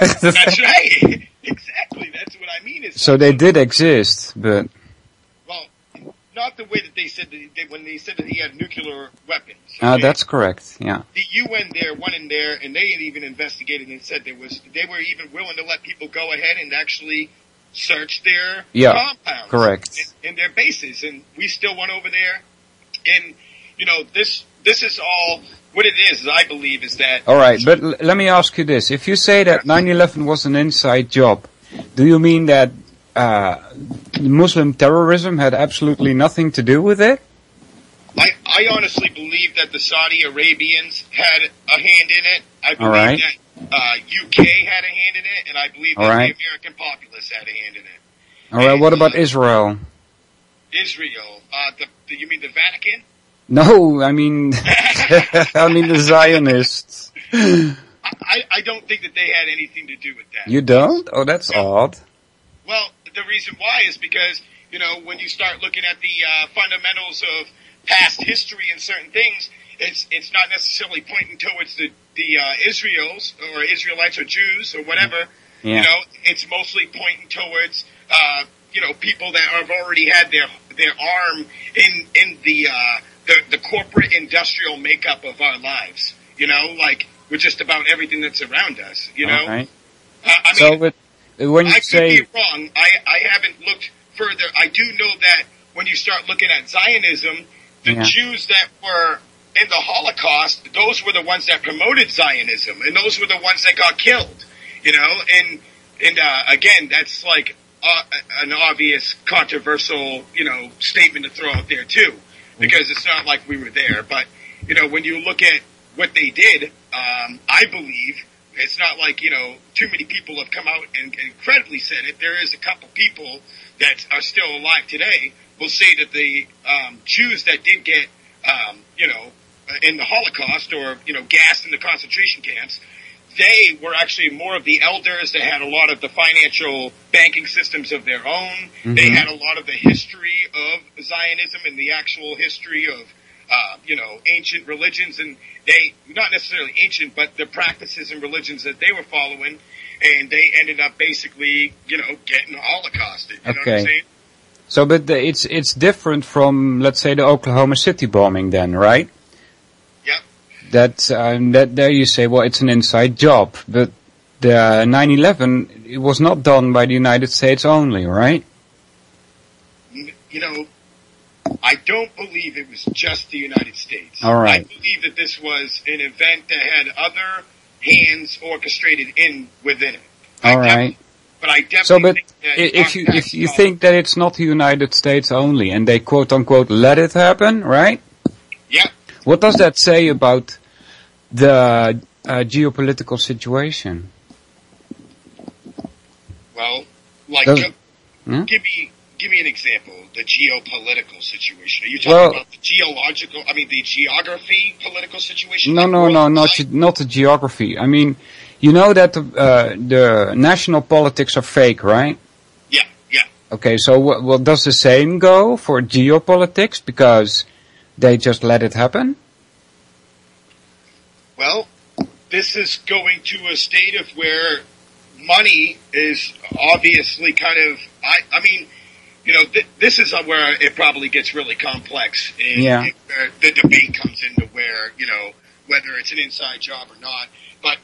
That's right. Exactly. That's what I mean. So they did exist, but... Well, not the way that they said that when they said that he had nuclear weapons. Okay? That's correct, yeah. The UN there went in there, and they had even investigated and said they were even willing to let people go ahead and actually search their compounds. Correct. And their bases. And we still went over there. And, this is all... What it is, I believe, is that... All right, but let me ask you this. If you say that 9/11 was an inside job, do you mean that Muslim terrorism had absolutely nothing to do with it? I honestly believe that the Saudi Arabians had a hand in it. I believe that UK had a hand in it, and I believe that the American populace had a hand in it. All right, what about Israel? Israel. You mean the Vatican? No, I mean the Zionists. I don't think that they had anything to do with that. You don't? Oh, that's odd. Well, the reason why is because, when you start looking at the fundamentals of past history and certain things, it's not necessarily pointing towards the Israels or Israelites or Jews or whatever. Yeah. It's mostly pointing towards people that have already had their arm in the corporate industrial makeup of our lives, with just about everything that's around us, Right. When you could be wrong. I haven't looked further. I do know that when you start looking at Zionism, the Jews that were in the Holocaust, those were the ones that promoted Zionism, and those were the ones that got killed, and again, that's like an obvious controversial, statement to throw out there too. Because it's not like we were there. But, when you look at what they did, I believe it's not like, too many people have come out and credibly said it. There is a couple people that are still alive today will say that the Jews that did get, in the Holocaust or, gassed in the concentration camps, they were actually more of the elders. They had a lot of the financial banking systems of their own. Mm-hmm. They had a lot of the history of Zionism and the actual history of, ancient religions. And they, not necessarily ancient, but the practices and religions that they were following. And they ended up basically, getting holocausted. You know what I'm saying? So, but it's different from, let's say, the Oklahoma City bombing then, right? That there you say, well, it's an inside job, but the 9/11, it was not done by the United States only, right? I don't believe it was just the United States. All right. I believe that this was an event that had other hands orchestrated within it. All right. But I definitely think that if you think that it's not the United States only, and they quote unquote let it happen, right? Yeah. What does that say about the geopolitical situation? Well, give me an example. The geopolitical situation. Are you talking about the geography political situation? No, not the geography. I mean, you know that the national politics are fake, right? Yeah. Okay, so what does the same go for geopolitics? Because they just let it happen? Well, this is going to a state of where money is obviously kind of, this is where it probably gets really complex. And the debate comes into where, whether it's an inside job or not. But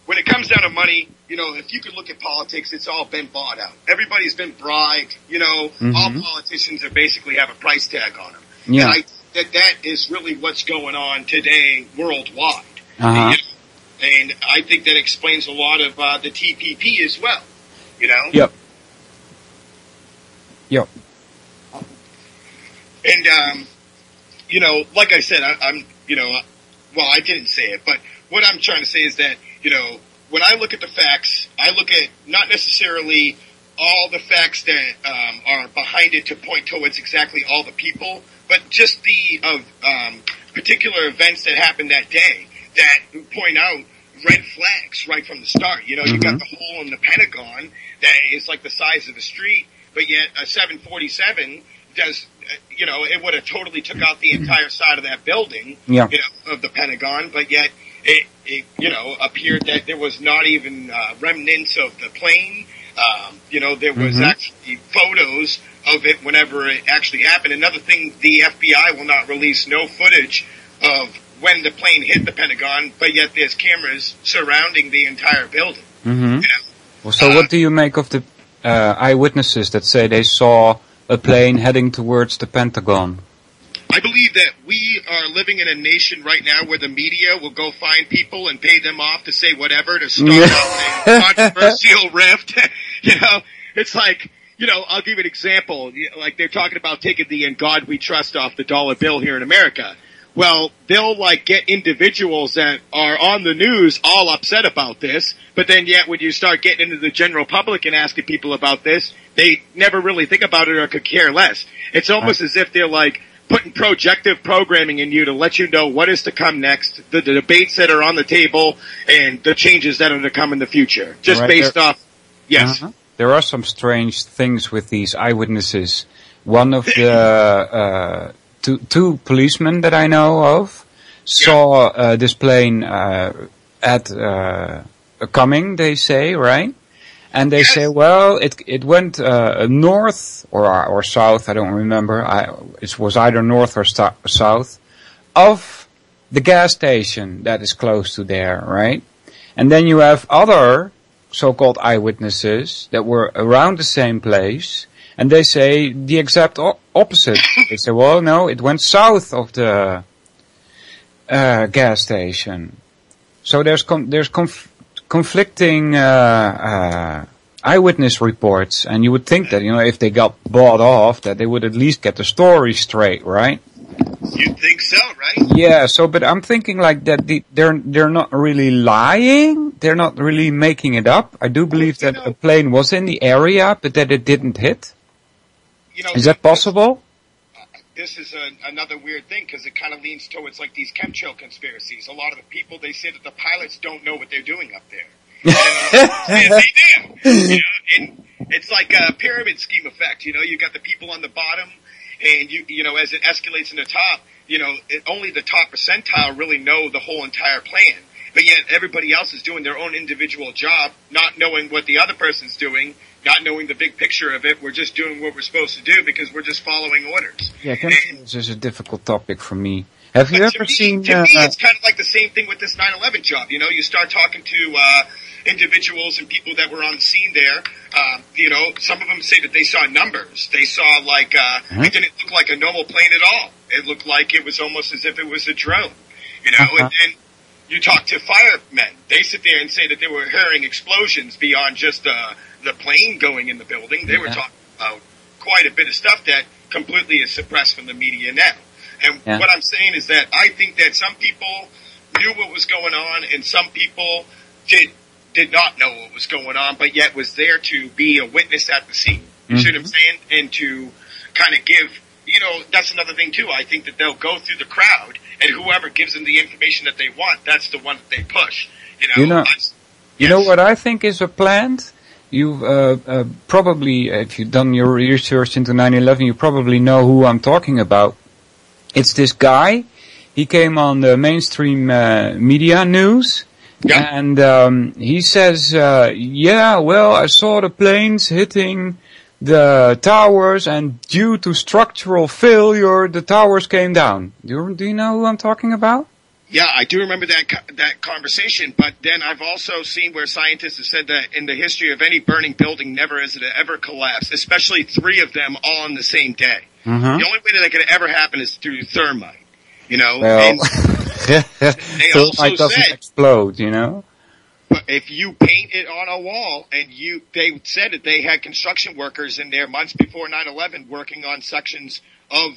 when it comes down to money, if you could look at politics, it's all been bought out. Everybody's been bribed. All politicians are basically have a price tag on them. Yeah. And that is really what's going on today worldwide. Uh-huh. And I think that explains a lot of the TPP as well, Yep. And, like I said, I didn't say it, but what I'm trying to say is that, when I look at the facts, I look at not necessarily all the facts that are behind it to point towards exactly all the people, but just the particular events that happened that day that point out red flags right from the start. You got the hole in the Pentagon that is like the size of the street, but yet a 747 does, it would have totally took out the entire side of that building, of the Pentagon, but yet it appeared that there was not even remnants of the plane. There was actually photos of it whenever it actually happened. Another thing, the FBI will not release no footage of when the plane hit the Pentagon, but yet there's cameras surrounding the entire building. Mm-hmm. Well, so what do you make of the eyewitnesses that say they saw a plane heading towards the Pentagon? I believe that we are living in a nation right now where the media will go find people and pay them off to say whatever to start out a controversial rift. It's like, I'll give you an example. Like they're talking about taking the "In God We Trust" off the dollar bill here in America. Well, they'll get individuals that are on the news all upset about this, but then yet when you start getting into the general public and asking people about this, they never really think about it or could care less. It's almost as if they're putting projective programming in you to let you know what is to come next, the debates that are on the table, and the changes that are to come in the future. Just based off, yes. Uh-huh. There are some strange things with these eyewitnesses. One of the two policemen that I know of saw this plane coming, they say, right? And they say, well, it went north or south, I don't remember. It was either north or south of the gas station that is close to there, right? And then you have other so-called eyewitnesses that were around the same place, and they say the exact opposite. They say, well, no, it went south of the gas station. So there's conflicting eyewitness reports, and you would think that, if they got bought off, that they would at least get the story straight, right? You'd think so, right? Yeah, but I'm thinking that they're not really lying, they're not really making it up. I do believe that a plane was in the area, but that it didn't hit. Is that possible? this is another weird thing because it kind of leans towards like these chemtrail conspiracies. A lot of the people, they say that the pilots don't know what they're doing up there. They do. You know? And it's like a pyramid scheme effect. You know, you got the people on the bottom, and you know, as it escalates in the top, you know, only the top percentile really know the whole entire plan. But yet everybody else is doing their own individual job, not knowing what the other person's doing, not knowing the big picture of it. We're just doing what we're supposed to do because we're just following orders. Yeah, chemtrails is a difficult topic for me. Have you ever seen... To me, it's kind of like the same thing with this 9/11 job. You know, you start talking to individuals and people that were on the scene there. You know, some of them say that they saw numbers. They saw, like, it didn't look like a normal plane at all. It looked like it was almost as if it was a drone. You know, and you talk to firemen. They sit there and say that they were hearing explosions beyond just the plane going in the building. They were talking about quite a bit of stuff that completely is suppressed from the media now. And what I'm saying is that I think that some people knew what was going on and some people did not know what was going on, but yet was there to be a witness at the scene. You see what I'm saying? And to kind of give, you know, that's another thing too. I think that they'll go through the crowd and whoever gives them the information that they want, that's the one that they push. You know what I think is a plant? You've probably, if you've done your research into 9/11, you probably know who I'm talking about. It's this guy. He came on the mainstream media news, and he says, well, I saw the planes hitting the towers, and due to structural failure, the towers came down. Do you know who I'm talking about? Yeah, I do remember that conversation, but then I've also seen where scientists have said that in the history of any burning building, never has it ever collapsed, especially 3 of them all on the same day. The only way that could ever happen is through thermite, you know. Well, and they also doesn't explode, you know. But if you paint it on a wall, and they said that they had construction workers in there months before 9/11 working on sections of,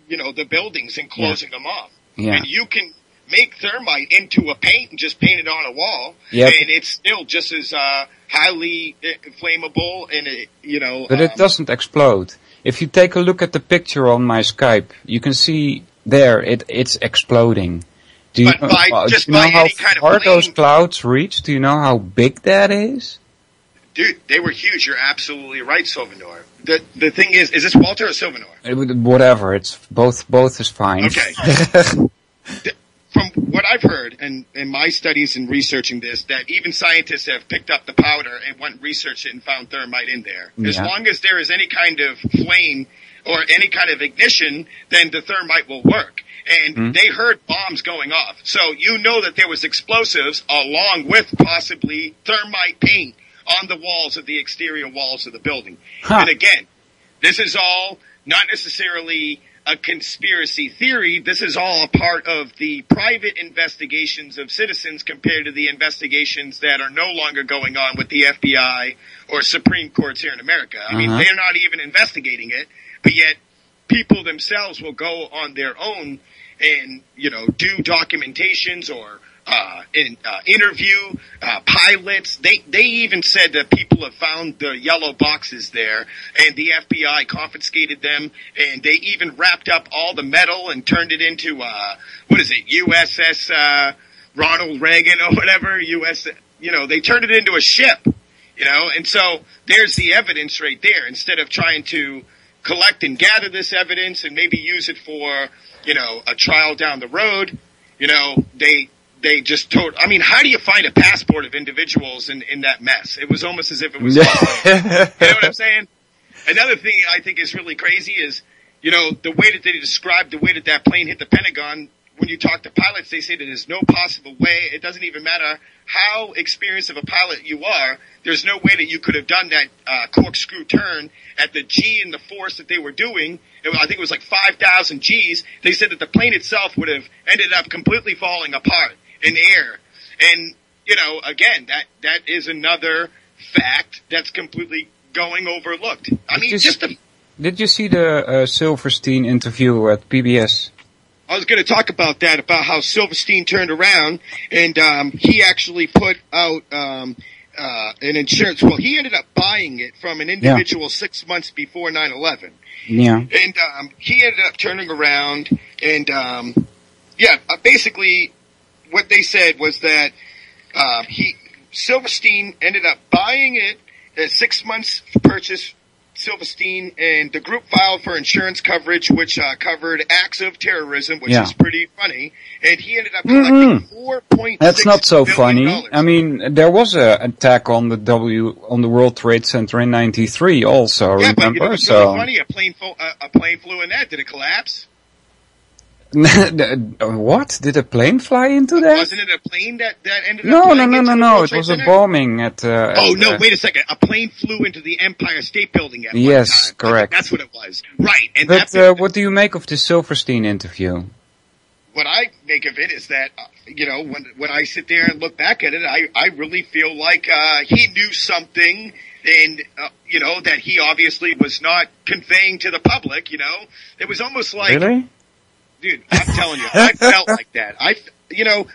you know, the buildings and closing them off. And you can make thermite into a paint and just paint it on a wall, and it's still just as highly flammable, and you know. But it doesn't explode. If you take a look at the picture on my Skype, you can see there it's exploding. Do you know how far those clouds reach? Do you know how big that is? Dude, they were huge. You're absolutely right, Solvinur. The thing is this Walter or Solvinur? Whatever. It's both is fine. Okay. From what I've heard, and in my studies and researching this, that even scientists have picked up the powder and went and researched it and found thermite in there. As long as there is any kind of flame or any kind of ignition, then the thermite will work. And they heard bombs going off. So you know that there was explosives along with possibly thermite paint on the walls of the exterior walls of the building. And again, this is all not necessarily a conspiracy theory. This is all a part of the private investigations of citizens compared to the investigations that are no longer going on with the FBI or Supreme Courts here in America. I mean, they're not even investigating it, but yet people themselves will go on their own and, you know, do documentations or interview pilots. They even said that people have found the yellow boxes there, and the FBI confiscated them, and they even wrapped up all the metal and turned it into USS Ronald Reagan or whatever. They turned it into a ship, you know. And so there's the evidence right there. Instead of trying to collect and gather this evidence and maybe use it for, you know, a trial down the road, you know, they just told. I mean, how do you find a passport of individuals in that mess? It was almost as if it was. You know what I'm saying? Another thing I think is really crazy is, you know, the way that they described the way that plane hit the Pentagon. When you talk to pilots, they say that there's no possible way. It doesn't even matter how experienced of a pilot you are. There's no way that you could have done that corkscrew turn at the G and the force that they were doing. I think it was like 5,000 Gs. They said that the plane itself would have ended up completely falling apart in the air. And, you know, again, that is another fact that's completely going overlooked. I mean, Did you see the Silverstein interview at PBS? I was going to talk about that, about how Silverstein turned around, and he actually put out an insurance. Well, he ended up buying it from an individual 6 months before 9/11. Yeah. And he ended up turning around and basically what they said was that Silverstein ended up buying it at 6 months purchase. Silverstein and the group filed for insurance coverage, which covered acts of terrorism, which is pretty funny. And he ended up collecting $4.6 That's not so funny. billion. I mean, there was an attack on the World Trade Center in '93, also. Yeah, remember? But it was really funny. A plane flew in that. Did it collapse? What? Did a plane fly into that? Wasn't it a plane that ended up No. It was a bombing at... wait a second. A plane flew into the Empire State Building at one time. Yes, correct. That's what it was. Right. And but what do you make of the Silverstein interview? What I make of it is that, when I sit there and look back at it, I really feel like he knew something and, that he obviously was not conveying to the public, It was almost like... Really? Dude, I'm telling you, I felt like that.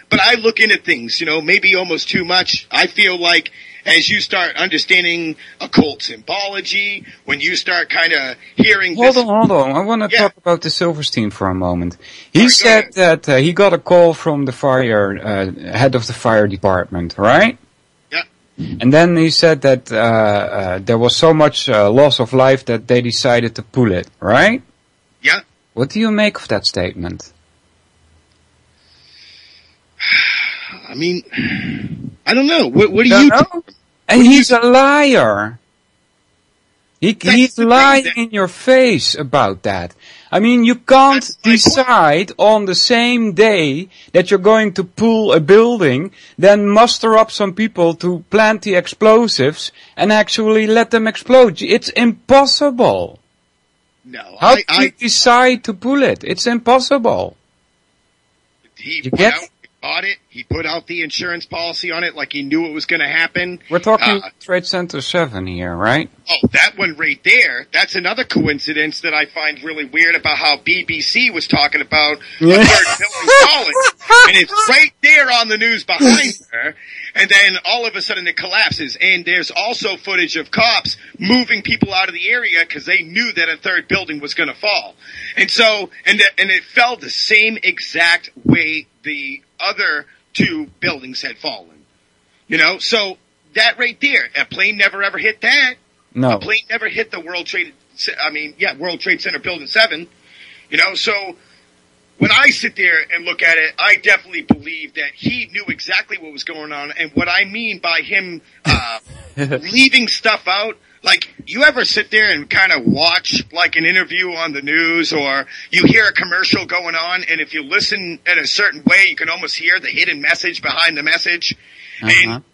But I look into things, maybe almost too much. I feel like as you start understanding occult symbology, when you start kind of hearing Hold on. I want to talk about the Silverstein for a moment. He said that he got a call from the head of the fire department, right? Yeah. And then he said that there was so much loss of life that they decided to pull it, right? Yeah. What do you make of that statement? I mean, I don't know. What do you know? And he's a liar. He's lying in your face about that. I mean, you can't decide on the same day that you're going to pull a building, then muster up some people to plant the explosives and actually let them explode. It's impossible. No, How do you decide to pull it? It's impossible. He bought it. He put out the insurance policy on it like he knew it was going to happen. We're talking Trade Center 7 here, right? Oh, that one right there. That's another coincidence that I find really weird about how BBC was talking about a third building falling. And it's right there on the news behind her. And then all of a sudden it collapses. And there's also footage of cops moving people out of the area because they knew that a third building was going to fall. And so, and it fell the same exact way the other two buildings had fallen. So that right there, a plane never ever hit that. No. A plane never hit the World Trade Center Building 7. So when I sit there and look at it, I definitely believe that he knew exactly what was going on. And what I mean by him leaving stuff out, like, you ever sit there and kind of watch, like, an interview on the news, or you hear a commercial going on, and if you listen in a certain way, you can almost hear the hidden message behind the message. And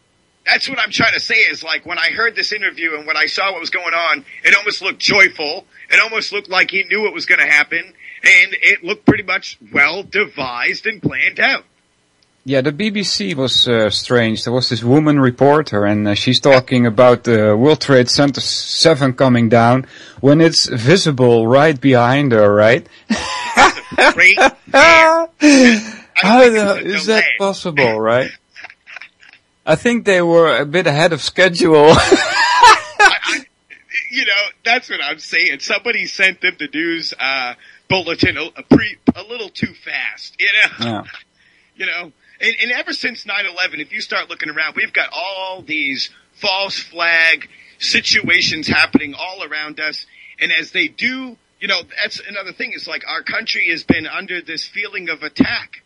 that's what I'm trying to say is, like, when I heard this interview and when I saw what was going on, it almost looked joyful. It almost looked like he knew it was going to happen, and it looked pretty much well devised and planned out. Yeah, the BBC was strange. There was this woman reporter, and she's talking about the World Trade Center 7 coming down when it's visible right behind her, right? That's a great How is that possible, right? I think they were a bit ahead of schedule. That's what I'm saying. Somebody sent them the news bulletin a little too fast, Yeah. And ever since 9/11, if you start looking around, we've got all these false flag situations happening all around us. And as they do, that's another thing. Is like our country has been under this feeling of attack,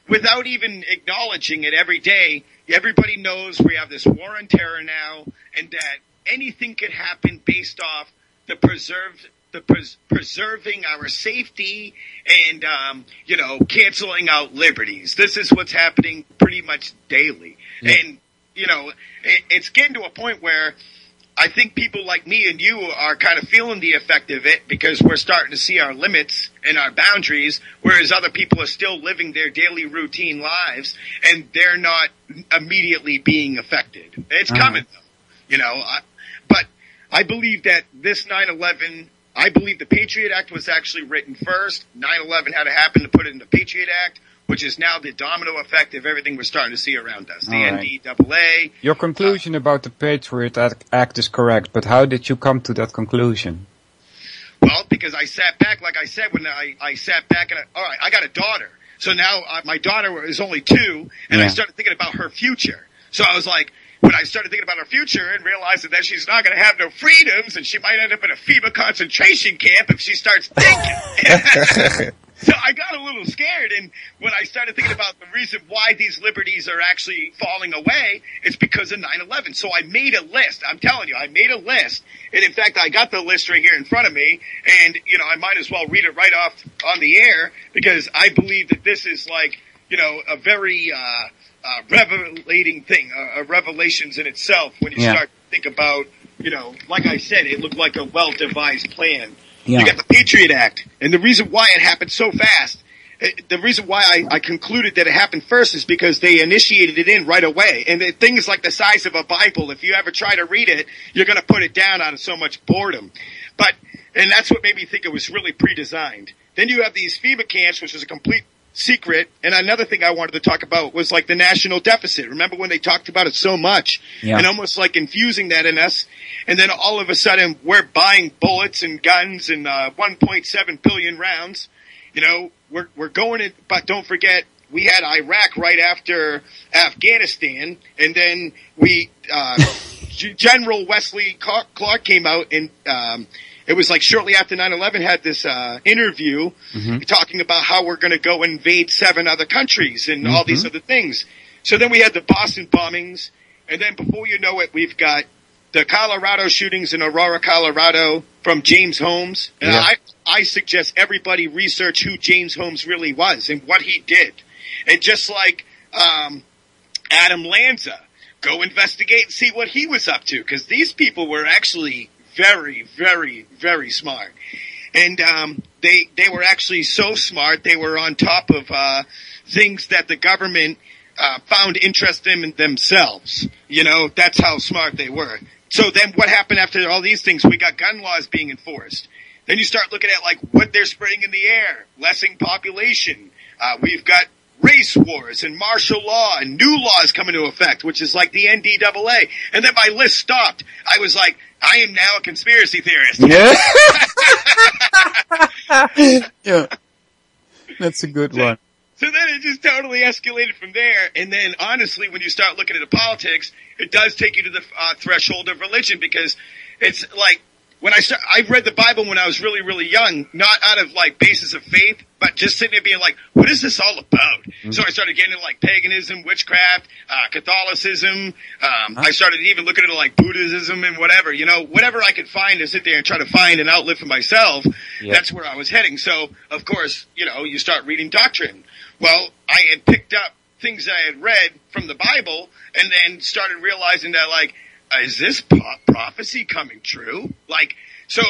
without even acknowledging it every day. Everybody knows we have this war on terror now, and that anything could happen based off preserving our safety and, canceling out liberties. This is what's happening pretty much daily. Yeah. And, it's getting to a point where I think people like me and you are kind of feeling the effect of it because we're starting to see our limits and our boundaries, whereas other people are still living their daily routine lives and they're not immediately being affected. It's coming, though, but I believe that this 9/11, I believe the Patriot Act was actually written first. 9/11 had to happen to put it in the Patriot Act. which is now the domino effect of everything we're starting to see around us. The right. NDAA. Your conclusion about the Patriot Act is correct, but how did you come to that conclusion? Well, because I sat back, like I said, when I sat back and all right, I got a daughter. So now my daughter is only 2, and I started thinking about her future. So I was like, when I started thinking about her future and realizing that she's not going to have no freedoms and she might end up in a FEMA concentration camp if she starts thinking. So I got a little scared, and when I started thinking about the reason why these liberties are actually falling away, it's because of 9/11. So I made a list. I'm telling you, I made a list. And in fact, I got the list right here in front of me, and, you know, I might as well read it right off on the air because I believe that this is like, you know, a very revelating thing, revelations in itself when you start to think about, you know, like I said, it looked like a well-devised plan. Yeah. You got the Patriot Act, and the reason why it happened so fast, the reason why I concluded that it happened first is because they initiated it in right away. And the thing is like the size of a Bible. If you ever try to read it, you're going to put it down out of so much boredom. And that's what made me think it was really pre-designed. Then you have these FEMA camps, which is a complete secret. And another thing I wanted to talk about was like the national deficit. Remember when they talked about it so much and almost like infusing that in us? And then all of a sudden we're buying bullets and guns and 1.7 billion rounds. You know, we're going in, but don't forget we had Iraq right after Afghanistan, and then General Wesley Clark came out and it was like shortly after 9/11 had this interview talking about how we're going to go invade 7 other countries and all these other things. So then we had the Boston bombings, and then before you know it, we've got the Colorado shootings in Aurora, Colorado from James Holmes. And I suggest everybody research who James Holmes really was and what he did. And just like Adam Lanza, go investigate and see what he was up to, because these people were actually very, very, very smart. And they were actually so smart, they were on top of things that the government found interesting in themselves. You know, that's how smart they were. So then what happened after all these things? We got gun laws being enforced. Then you start looking at like what they're spraying in the air, lessening population. We've got race wars and martial law and new laws coming into effect, which is like the NDAA. And then my list stopped. I was like, I am now a conspiracy theorist. Yeah. Yeah. That's a good one. So then it just totally escalated from there. And then honestly, when you start looking at the politics, it does take you to the threshold of religion, because it's like, when I read the Bible when I was really, really young, not out of like basis of faith, but just sitting there being like, what is this all about? So I started getting into like paganism, witchcraft, Catholicism. I started even looking into like Buddhism and whatever, you know, whatever I could find to sit there and try to find an outlet for myself. That's where I was heading. So of course, you know, you start reading doctrine. Well, I had picked up things I had read from the Bible and then started realizing that like, is this prophecy coming true? Like, so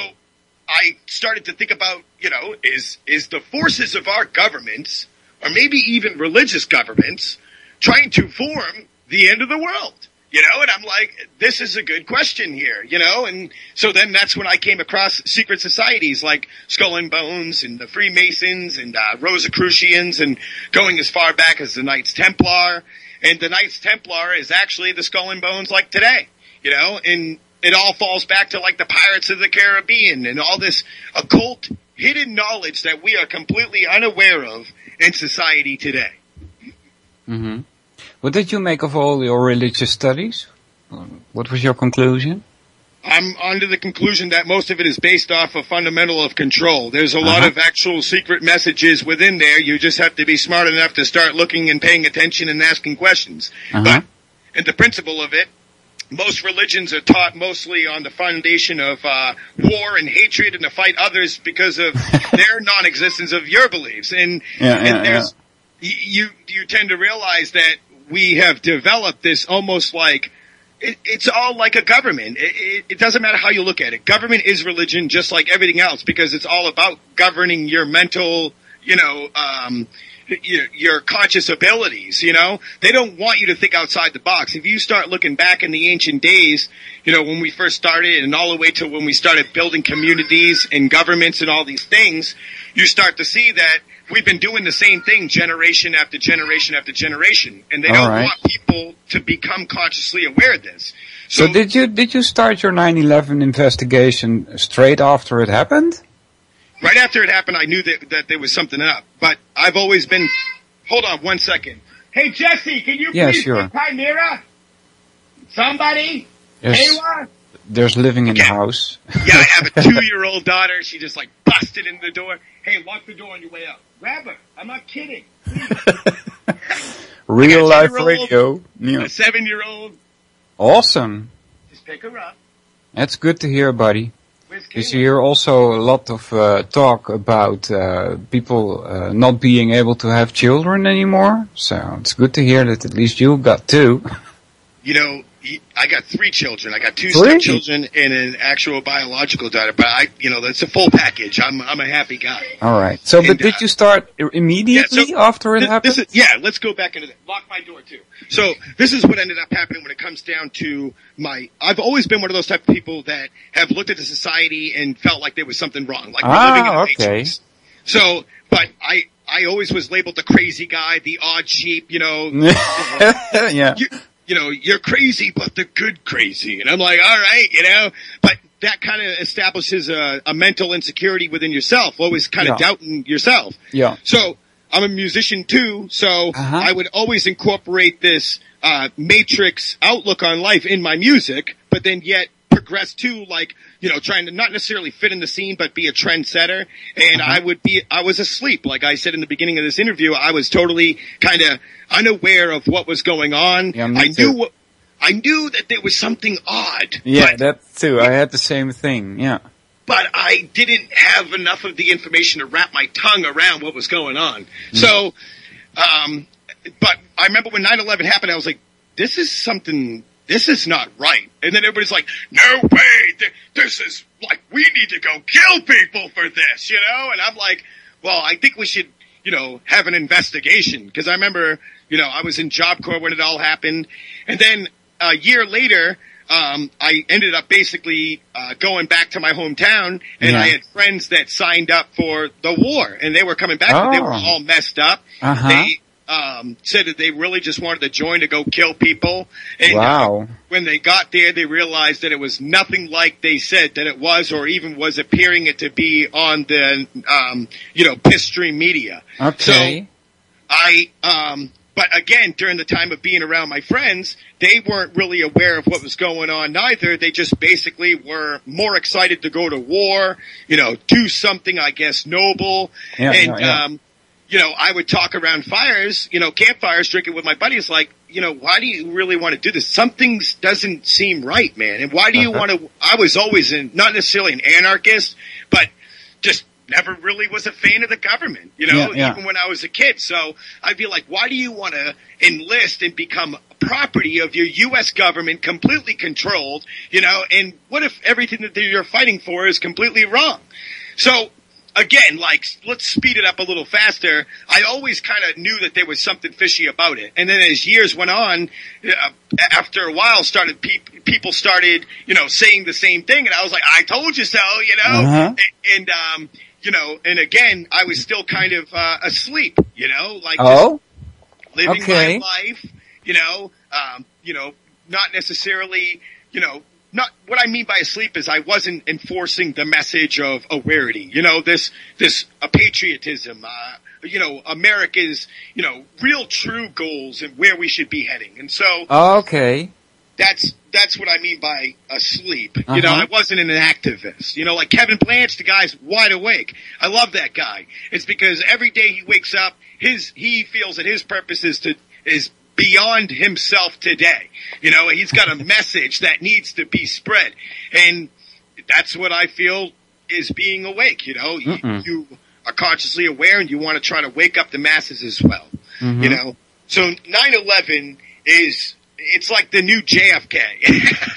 I started to think about, you know, is the forces of our governments, or maybe even religious governments, trying to form the end of the world? You know, and I'm like, this is a good question here, you know? And so then that's when I came across secret societies like Skull and Bones and the Freemasons and Rosicrucians, and going as far back as the Knights Templar. And the Knights Templar is actually the Skull and Bones like today. You know, and it all falls back to like the Pirates of the Caribbean and all this occult hidden knowledge that we are completely unaware of in society today. What did you make of all your religious studies? What was your conclusion? I'm under the conclusion that most of it is based off a fundamental of control. There's a lot of actual secret messages within there. You just have to be smart enough to start looking and paying attention and asking questions. But in the principle of it, most religions are taught mostly on the foundation of war and hatred, and to fight others because of their non-existence of your beliefs. And there's you tend to realize that we have developed this almost like it's all like a government. It doesn't matter how you look at it. Government is religion, just like everything else, because it's all about governing your mental, you know, your conscious abilities, you know. They don't want you to think outside the box. If you start looking back in the ancient days, you know, when we first started and all the way to when we started building communities and governments and all these things, you start to see that we've been doing the same thing generation after generation after generation, and they don't want people to become consciously aware of this. So did you start your 9/11 investigation straight after it happened? Right after it happened, I knew that there was something up. But I've always been. Hold on 1 second. Hey Jesse, can you please get Chimera? Somebody? Kayla? There's living in the house. Yeah, I have a 2-year-old daughter. She just like busted into the door. Hey, lock the door on your way out. Grab her. I'm not kidding. Real life radio. Yeah. A 7-year-old. Awesome. Just pick her up. That's good to hear, buddy. Because you hear also a lot of talk about people not being able to have children anymore. So it's good to hear that at least you got 2. You know, I got 3 children. I got 2 stepchildren and an actual biological daughter. But that's a full package. I'm a happy guy. All right. So, but did you start immediately after it happened? Let's go back into that. Lock my door too. So this is what ended up happening when it comes down to I've always been one of those type of people that have looked at the society and felt like there was something wrong. Like we're living in a matrix. So, but I always was labeled the crazy guy, the odd sheep, Yeah. You're crazy, but the good crazy. And I'm like, all right, but that kind of establishes a mental insecurity within yourself, always kind of doubting yourself. Yeah. So I'm a musician too, so I would always incorporate this matrix outlook on life in my music, but then yet progress to trying to not necessarily fit in the scene, but be a trendsetter. And I was asleep. Like I said in the beginning of this interview, I was totally kind of unaware of what was going on. Yeah, I knew that there was something odd. Yeah, that too. I had the same thing. Yeah. But I didn't have enough of the information to wrap my tongue around what was going on. So, but I remember when 9/11 happened, I was like, this is not right. And then everybody's like, no way, this is like, we need to go kill people for this, And I'm like, well, I think we should, have an investigation. Because I remember, I was in Job Corps when it all happened. And then a year later, I ended up basically going back to my hometown, and I had friends that signed up for the war, and they were coming back, but they were all messed up. They said that they really just wanted to join to go kill people. And when they got there, they realized that it was nothing like they said that it was, or even was appearing it to be on the, piss stream media. Okay. So but again, during the time of being around my friends, they weren't really aware of what was going on neither. They just basically were more excited to go to war, do something, I guess, noble. I would talk around fires, campfires, drinking with my buddies, like, why do you really want to do this? Something doesn't seem right, man. And why do you want to, I was always not necessarily an anarchist, but just never really was a fan of the government, even when I was a kid. So I'd be like, why do you want to enlist and become property of your U.S. government, completely controlled, and what if everything that you're fighting for is completely wrong? So again, let's speed it up a little faster. I always kind of knew that there was something fishy about it. And then as years went on, after a while people started, saying the same thing. And I was like, I told you so, and again, I was still kind of asleep, just living my life, not necessarily, not what I mean by asleep is I wasn't enforcing the message of awareness, this patriotism, America's, real true goals and where we should be heading. And so, that's what I mean by asleep. I wasn't an activist. Like Kevin Blanch, the guy's wide awake. I love that guy. It's because every day he wakes up, he feels that his purpose is beyond himself today. He's got a message that needs to be spread. And that's what I feel is being awake. You are consciously aware and you want to try to wake up the masses as well. So 9/11 it's like the new JFK.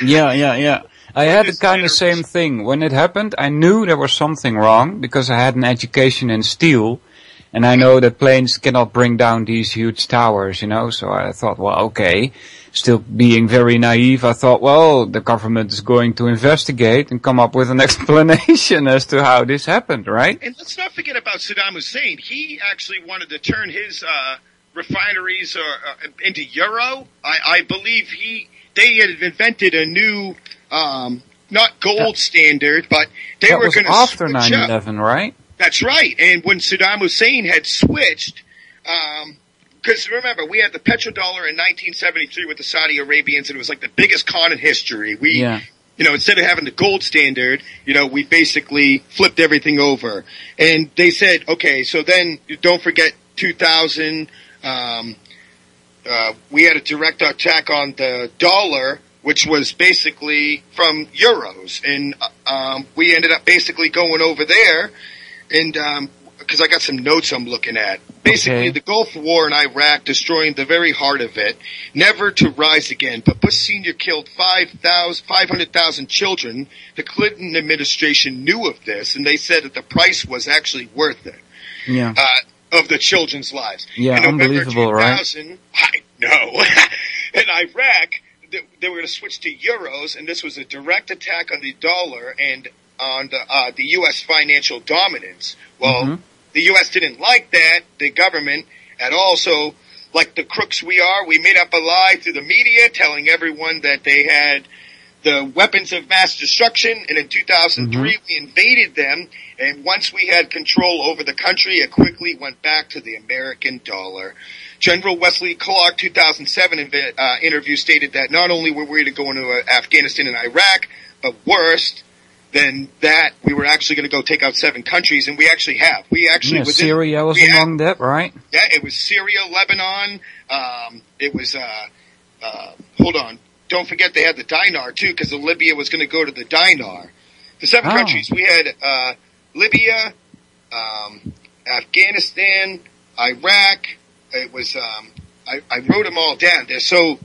Yeah. I had the kind of same thing. When it happened, I knew there was something wrong because I had an education in steel. And I know that planes cannot bring down these huge towers, you know, so I thought, well, okay. Still being very naive, I thought, well, the government is going to investigate and come up with an explanation as to how this happened, right? And let's not forget about Saddam Hussein. He actually wanted to turn his refineries into euro. I believe they had invented a new, not gold standard, but they were going to after 9/11, right? That's right. And when Saddam Hussein had switched, because remember, we had the petrodollar in 1973 with the Saudi Arabians, and it was like the biggest con in history. You know, instead of having the gold standard, you know, we basically flipped everything over. And they said, okay, so then don't forget 2000, we had a direct attack on the dollar, which was basically from euros. And we ended up basically going over there, and because I got some notes I'm looking at. Basically, the Gulf War in Iraq destroying the very heart of it, never to rise again. But Bush Sr. killed 500,000 children. The Clinton administration knew of this, and they said that the price was actually worth it. Yeah. Of the children's lives. Yeah, in November unbelievable, 2000, right? I know. In Iraq, they were going to switch to euros, and this was a direct attack on the dollar and on the U.S. financial dominance. Well, the U.S. didn't like that, the government at all, so like the crooks we are, we made up a lie through the media telling everyone that they had the weapons of mass destruction, and in 2003 we invaded them, and once we had control over the country, it quickly went back to the American dollar. General Wesley Clark, 2007 interview stated that not only were we to go into Afghanistan and Iraq, but worse than that, we were actually going to go take out 7 countries, and we actually have. We actually Syria was among that, right? Yeah, it was Syria, Lebanon. It was hold on. Don't forget they had the dinar too, because Libya was going to go to the dinar. The 7 countries we had: Libya, Afghanistan, Iraq. It was. I wrote them all down. They're so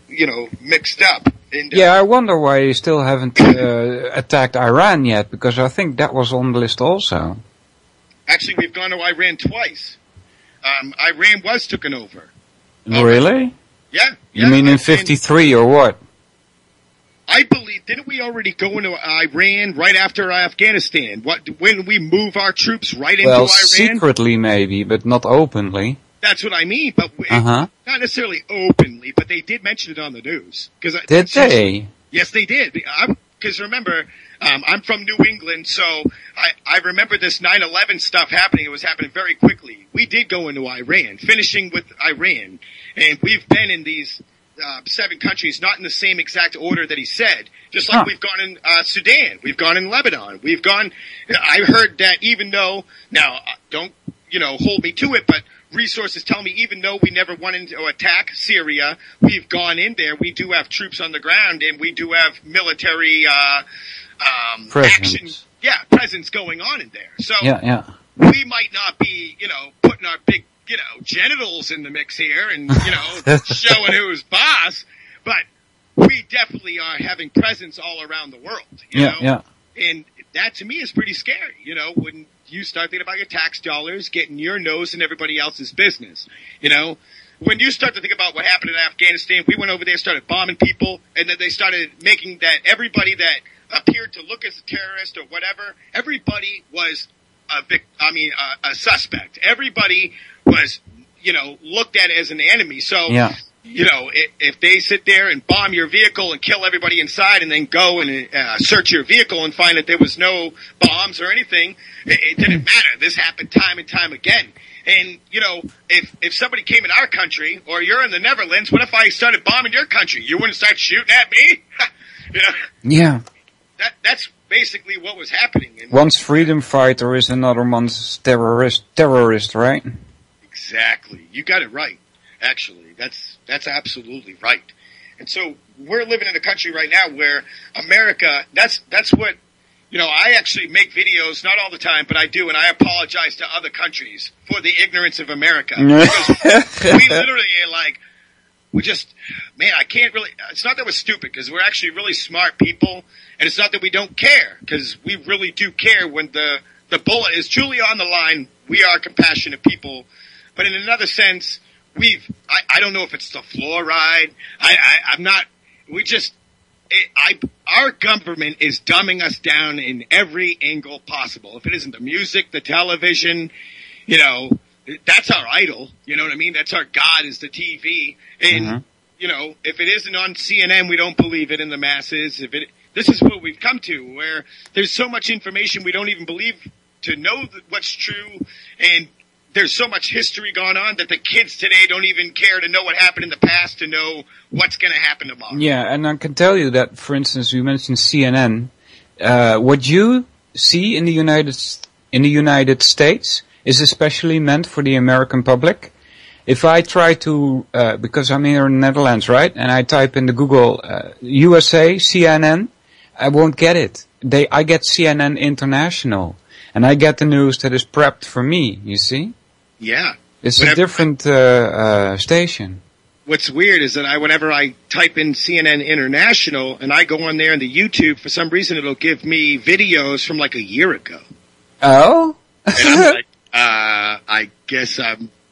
mixed up. And, I wonder why you still haven't attacked Iran yet, because I think that was on the list also. Actually, we've gone to Iran twice. Iran was taken over. Really? Yeah. You mean in 53 or what? I believe, didn't we already go into Iran right after Afghanistan? When we move our troops right into Iran? Well, secretly maybe, but not openly. That's what I mean, but not necessarily openly, but they did mention it on the news. Did they? Yes, they did. Because remember, I'm from New England, so I remember this 9/11 stuff happening. It was happening very quickly. We did go into Iran, finishing with Iran, and we've been in these 7 countries, not in the same exact order that he said. Just like we've gone in Sudan, we've gone in Lebanon, we've gone. I heard that even though now don't hold me to it, but resources tell me even though we never wanted to attack Syria, we've gone in there. We do have troops on the ground, and we do have military action, presence going on in there. So we might not be, putting our big, genitals in the mix here and, showing who's boss, but we definitely are having presence all around the world, you know? And that to me is pretty scary, when you start thinking about your tax dollars getting your nose in everybody else's business, When you start to think about what happened in Afghanistan, we went over there, started bombing people, and then they started making that everybody that appeared to look as a terrorist or whatever, everybody was a suspect. Everybody was, looked at as an enemy. So, if they sit there and bomb your vehicle and kill everybody inside and then go and search your vehicle and find that there was no bombs or anything, it didn't matter. This happened time and time again. And, if somebody came in our country or you're in the Netherlands, what if I started bombing your country? You wouldn't start shooting at me? Yeah. That's basically what was happening. And one's freedom fighter is another one's terrorist, right? Exactly. You got it right. Actually, that's absolutely right. And so we're living in a country right now where America, that's what, I actually make videos, not all the time, but I do, and I apologize to other countries for the ignorance of America. Because we literally I can't really, it's not that we're stupid, because we're actually really smart people, and it's not that we don't care, because we really do care when the the bullet is truly on the line. We are compassionate people, but in another sense, I don't know if it's the fluoride. I'm not. Our government is dumbing us down in every angle possible. If it isn't the music, the television, you know, that's our idol. You know what I mean? That's our God is the TV. And, you know, if it isn't on CNN, we don't believe it in the masses. This is what we've come to, where there's so much information we don't even believe to know what's true. And there's so much history going on that the kids today don't even care to know what happened in the past to know what's going to happen tomorrow. Yeah, and I can tell you that, for instance, you mentioned CNN. What you see in the United States is especially meant for the American public. If I try to, because I'm here in the Netherlands, right, and I type in the Google USA CNN, I won't get it. I get CNN International, and I get the news that is prepped for me. You see? Yeah. It's a different station. What's weird is that whenever I type in CNN International and I go on there in the YouTube, for some reason it'll give me videos from like a year ago. Oh? And I'm like, I guess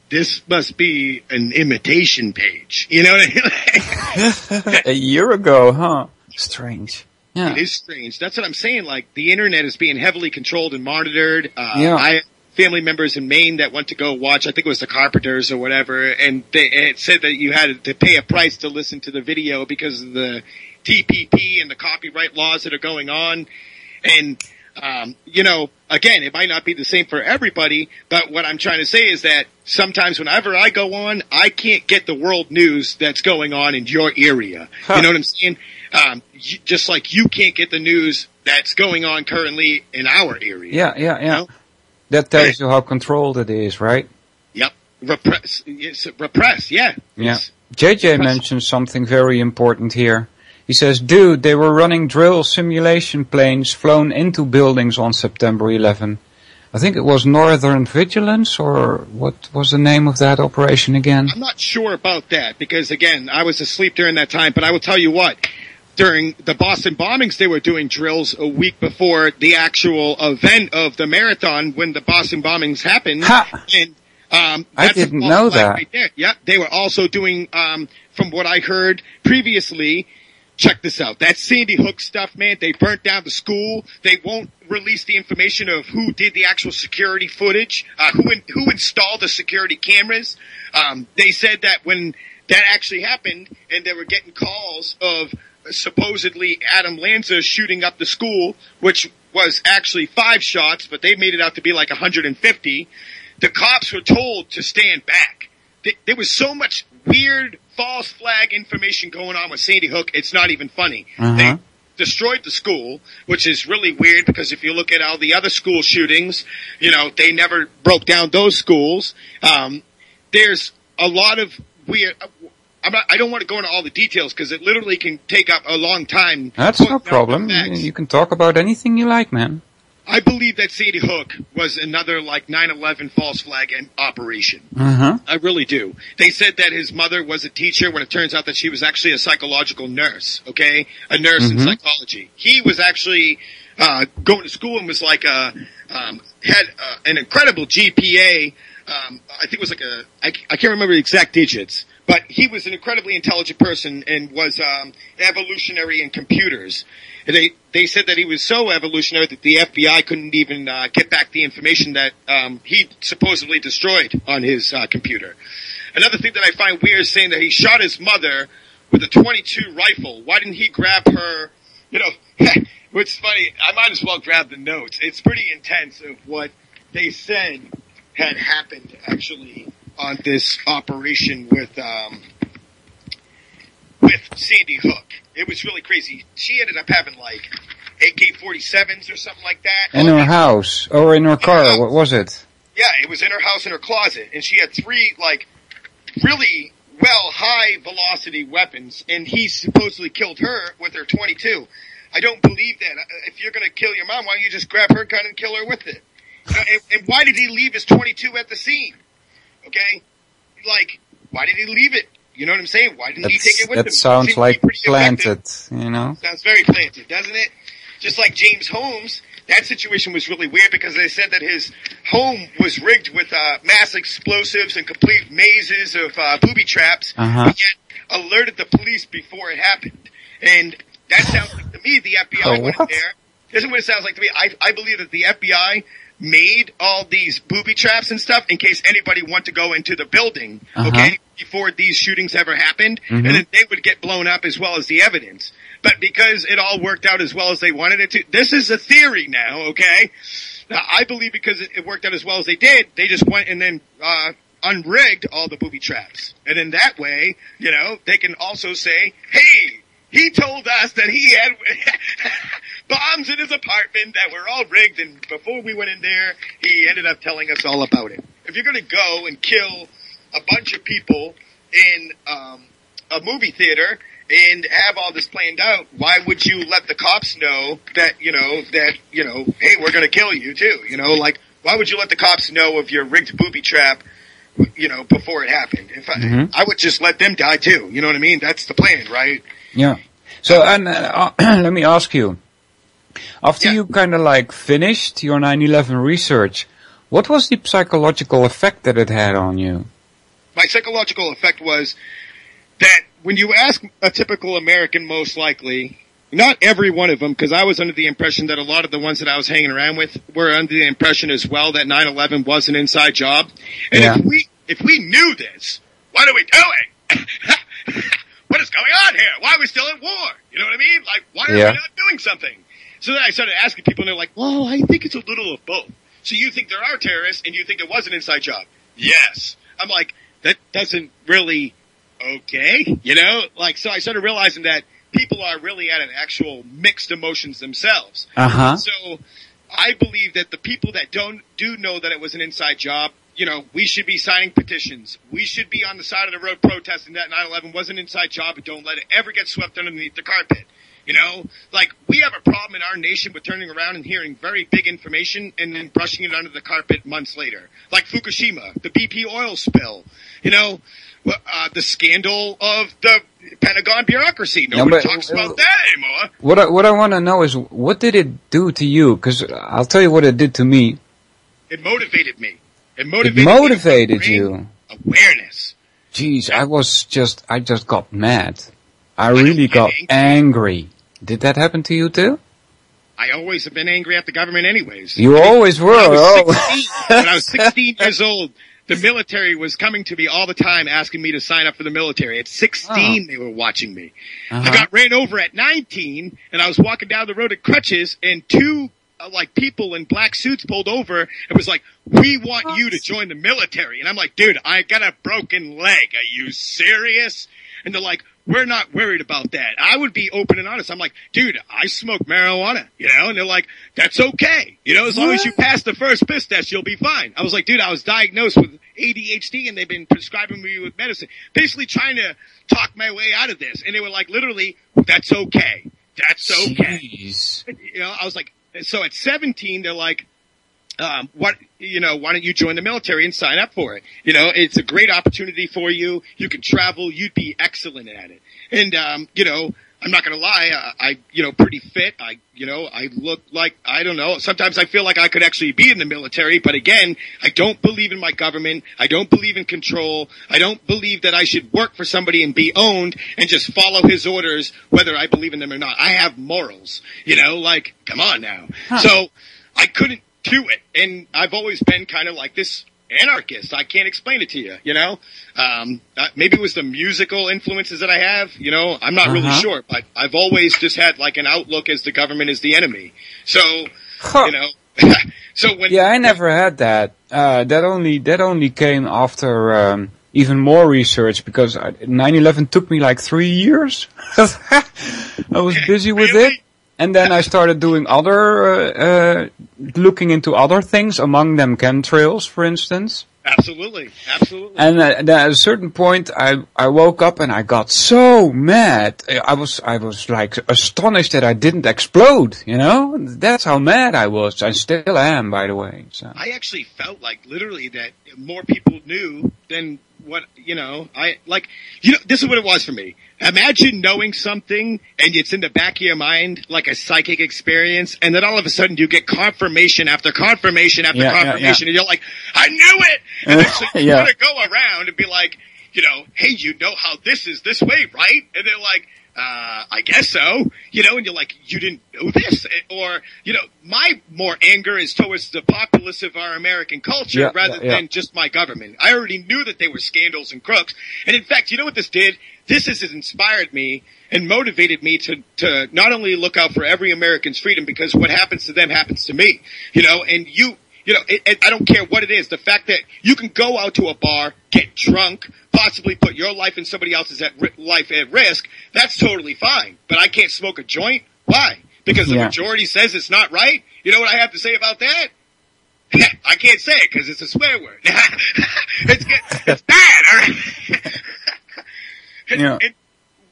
this must be an imitation page. You know what I mean? A year ago, huh? Strange. Yeah. It is strange. That's what I'm saying. Like, the internet is being heavily controlled and monitored. Yeah. I have family members in Maine that went to go watch, I think it was the Carpenters or whatever, and it said that you had to pay a price to listen to the video because of the TPP and the copyright laws that are going on. And, you know, again, it might not be the same for everybody, but what I'm trying to say is that sometimes whenever I go on, I can't get the world news that's going on in your area. Huh. You know what I'm saying? Just like you can't get the news that's going on currently in our area. Yeah. You know? That tells you how controlled it is, right? Yep. Repress, yeah. Yeah. JJ mentioned something very important here. He says, dude, they were running drill simulation planes flown into buildings on September 11. I think it was Northern Vigilance, or what was the name of that operation again? I'm not sure about that, because again, I was asleep during that time, but I will tell you what. During the Boston bombings, they were doing drills a week before the actual event of the marathon when the Boston bombings happened. Ha! And, I didn't know that. Right there. Yeah, they were also doing, from what I heard previously, check this out. That Sandy Hook stuff, man, they burnt down the school. They won't release the information of who did the actual security footage, who installed the security cameras. They said that when that actually happened and they were getting calls of supposedly Adam Lanza shooting up the school, which was actually 5 shots, but they made it out to be like 150. The cops were told to stand back. There was so much weird false flag information going on with Sandy Hook, it's not even funny. They destroyed the school, which is really weird because if you look at all the other school shootings, you know, they never broke down those schools. There's a lot of weird... I don't want to go into all the details because it literally can take up a long time. That's no problem. You can talk about anything you like, man. I believe that Sandy Hook was another like 9/11 false flag operation. I really do. They said that his mother was a teacher when it turns out that she was actually a psychological nurse, okay? A nurse in psychology. He was actually going to school and was like had an incredible GPA. I think it was like I can't remember the exact digits. But he was an incredibly intelligent person and was evolutionary in computers. They said that he was so evolutionary that the FBI couldn't even get back the information that he supposedly destroyed on his computer. Another thing that I find weird is saying that he shot his mother with a .22 rifle. Why didn't he grab her? You know, what's funny, I might as well grab the notes. It's pretty intense of what they said had happened actually on this operation with Sandy Hook. It was really crazy. She ended up having like AK-47s or something like that. In her house or in her car, what was it? Yeah, it was in her house in her closet, and she had 3 like really high velocity weapons, and he supposedly killed her with her .22. I don't believe that. If you're gonna kill your mom, why don't you just grab her gun and kill her with it? You know, and why did he leave his .22 at the scene? Okay? Like, why did he leave it? You know what I'm saying? Why didn't he take it with him? That sounds like planted, you know? Sounds very planted, doesn't it? Just like James Holmes that situation was really weird because they said that his home was rigged with mass explosives and complete mazes of booby traps, but yet alerted the police before it happened. And that sounds like to me the FBI went in there. This is what it sounds like to me. I believe that the FBI made all these booby traps and stuff in case anybody wanted to go into the building, okay, before these shootings ever happened, and then they would get blown up as well as the evidence. But because it all worked out as well as they wanted it to, this is a theory now, okay? Now, I believe because it worked out as well as they did, they just went and then unrigged all the booby traps. And in that way, you know, they can also say, hey, he told us that he had bombs in his apartment that were all rigged, and before we went in there, he ended up telling us all about it. If you're going to go and kill a bunch of people in a movie theater and have all this planned out, why would you let the cops know that, hey, we're going to kill you too? You know, like, why would you let the cops know of your rigged booby trap, you know, before it happened? If I would just let them die too. You know what I mean? That's the plan, right? Yeah. So, and let me ask you, after you kind of like finished your 9/11 research, what was the psychological effect that it had on you? My psychological effect was that when you ask a typical American, most likely, not every one of them, because I was under the impression that a lot of the ones that I was hanging around with were under the impression as well that 9/11 was an inside job. And if we knew this, what are we doing? What is going on here? Why are we still at war? You know what I mean? Like, why are we not doing something? So then I started asking people, and they're like, well, I think it's a little of both. So you think there are terrorists, and you think it was an inside job? Yes. I'm like, that doesn't really, okay, you know? Like, so I started realizing that people are really at an actual mixed emotions themselves. So I believe that the people that do know that it was an inside job, you know, we should be signing petitions. We should be on the side of the road protesting that 9/11 was an inside job, and don't let it ever get swept underneath the carpet. You know, like, we have a problem in our nation with turning around and hearing very big information and then brushing it under the carpet months later. Like Fukushima, the BP oil spill, you know, the scandal of the Pentagon bureaucracy. Nobody talks about that anymore. What I want to know is, what did it do to you? Because I'll tell you what it did to me. It motivated me. It motivated you. Awareness. Jeez, I just got mad. I really got angry. Did that happen to you too? I always have been angry at the government anyways. You always were. When I was 16 years old, the military was coming to me all the time asking me to sign up for the military. At 16, they were watching me. I got ran over at 19, and I was walking down the road at crutches, and two people in black suits pulled over and was like, we want you to join the military. And I'm like, dude, I got a broken leg. Are you serious? And they're like, we're not worried about that. I would be open and honest. I'm like, dude, I smoke marijuana, you know? And they're like, that's okay. You know, as long as you pass the first piss test, you'll be fine. I was like, dude, I was diagnosed with ADHD and they've been prescribing me with medicine, basically trying to talk my way out of this. And they were like, literally, that's okay. That's okay. Jeez. You know, I was like, so at 17, they're like, why don't you join the military and sign up for it? You know, it's a great opportunity for you. You can travel. You'd be excellent at it. And, you know, I'm not going to lie. I pretty fit. I look like, I don't know. Sometimes I feel like I could actually be in the military. But again, I don't believe in my government. I don't believe in control. I don't believe that I should work for somebody and be owned and just follow his orders, whether I believe in them or not. I have morals, you know, like, come on now. So I couldn't do it. And I've always been kind of like this anarchist. I can't explain it to you, you know? Maybe it was the musical influences that I have, you know? I'm not really sure, but I've always just had like an outlook as the government is the enemy. So, you know, so when... Yeah, I never had that. That only came after, even more research, because 9/11 took me like 3 years. I was busy with it. And then I started doing looking into other things, among them chemtrails, for instance. Absolutely. And then at a certain point, I woke up and I got so mad. I was like astonished that I didn't explode, you know? That's how mad I was. I still am, by the way. So. I actually felt like literally that more people knew than this is what it was for me. Imagine knowing something and it's in the back of your mind like a psychic experience, and then all of a sudden you get confirmation after confirmation after confirmation, and you're like, I knew it! And then so you're going to go around and be like, hey, you know how this is this way, right? And they're like, I guess so, and you're like, you didn't know this? Or, my more anger is towards the populace of our American culture rather than just my government. I already knew that they were scandals and crooks. And in fact, you know what this did? This has inspired me and motivated me to not only look out for every American's freedom, because what happens to them happens to me, and I don't care what it is. The fact that you can go out to a bar, get drunk, possibly put your life and somebody else's life at risk, that's totally fine. But I can't smoke a joint? Why? Because the majority says it's not right? You know what I have to say about that? I can't say it because it's a swear word. It's bad, all right? And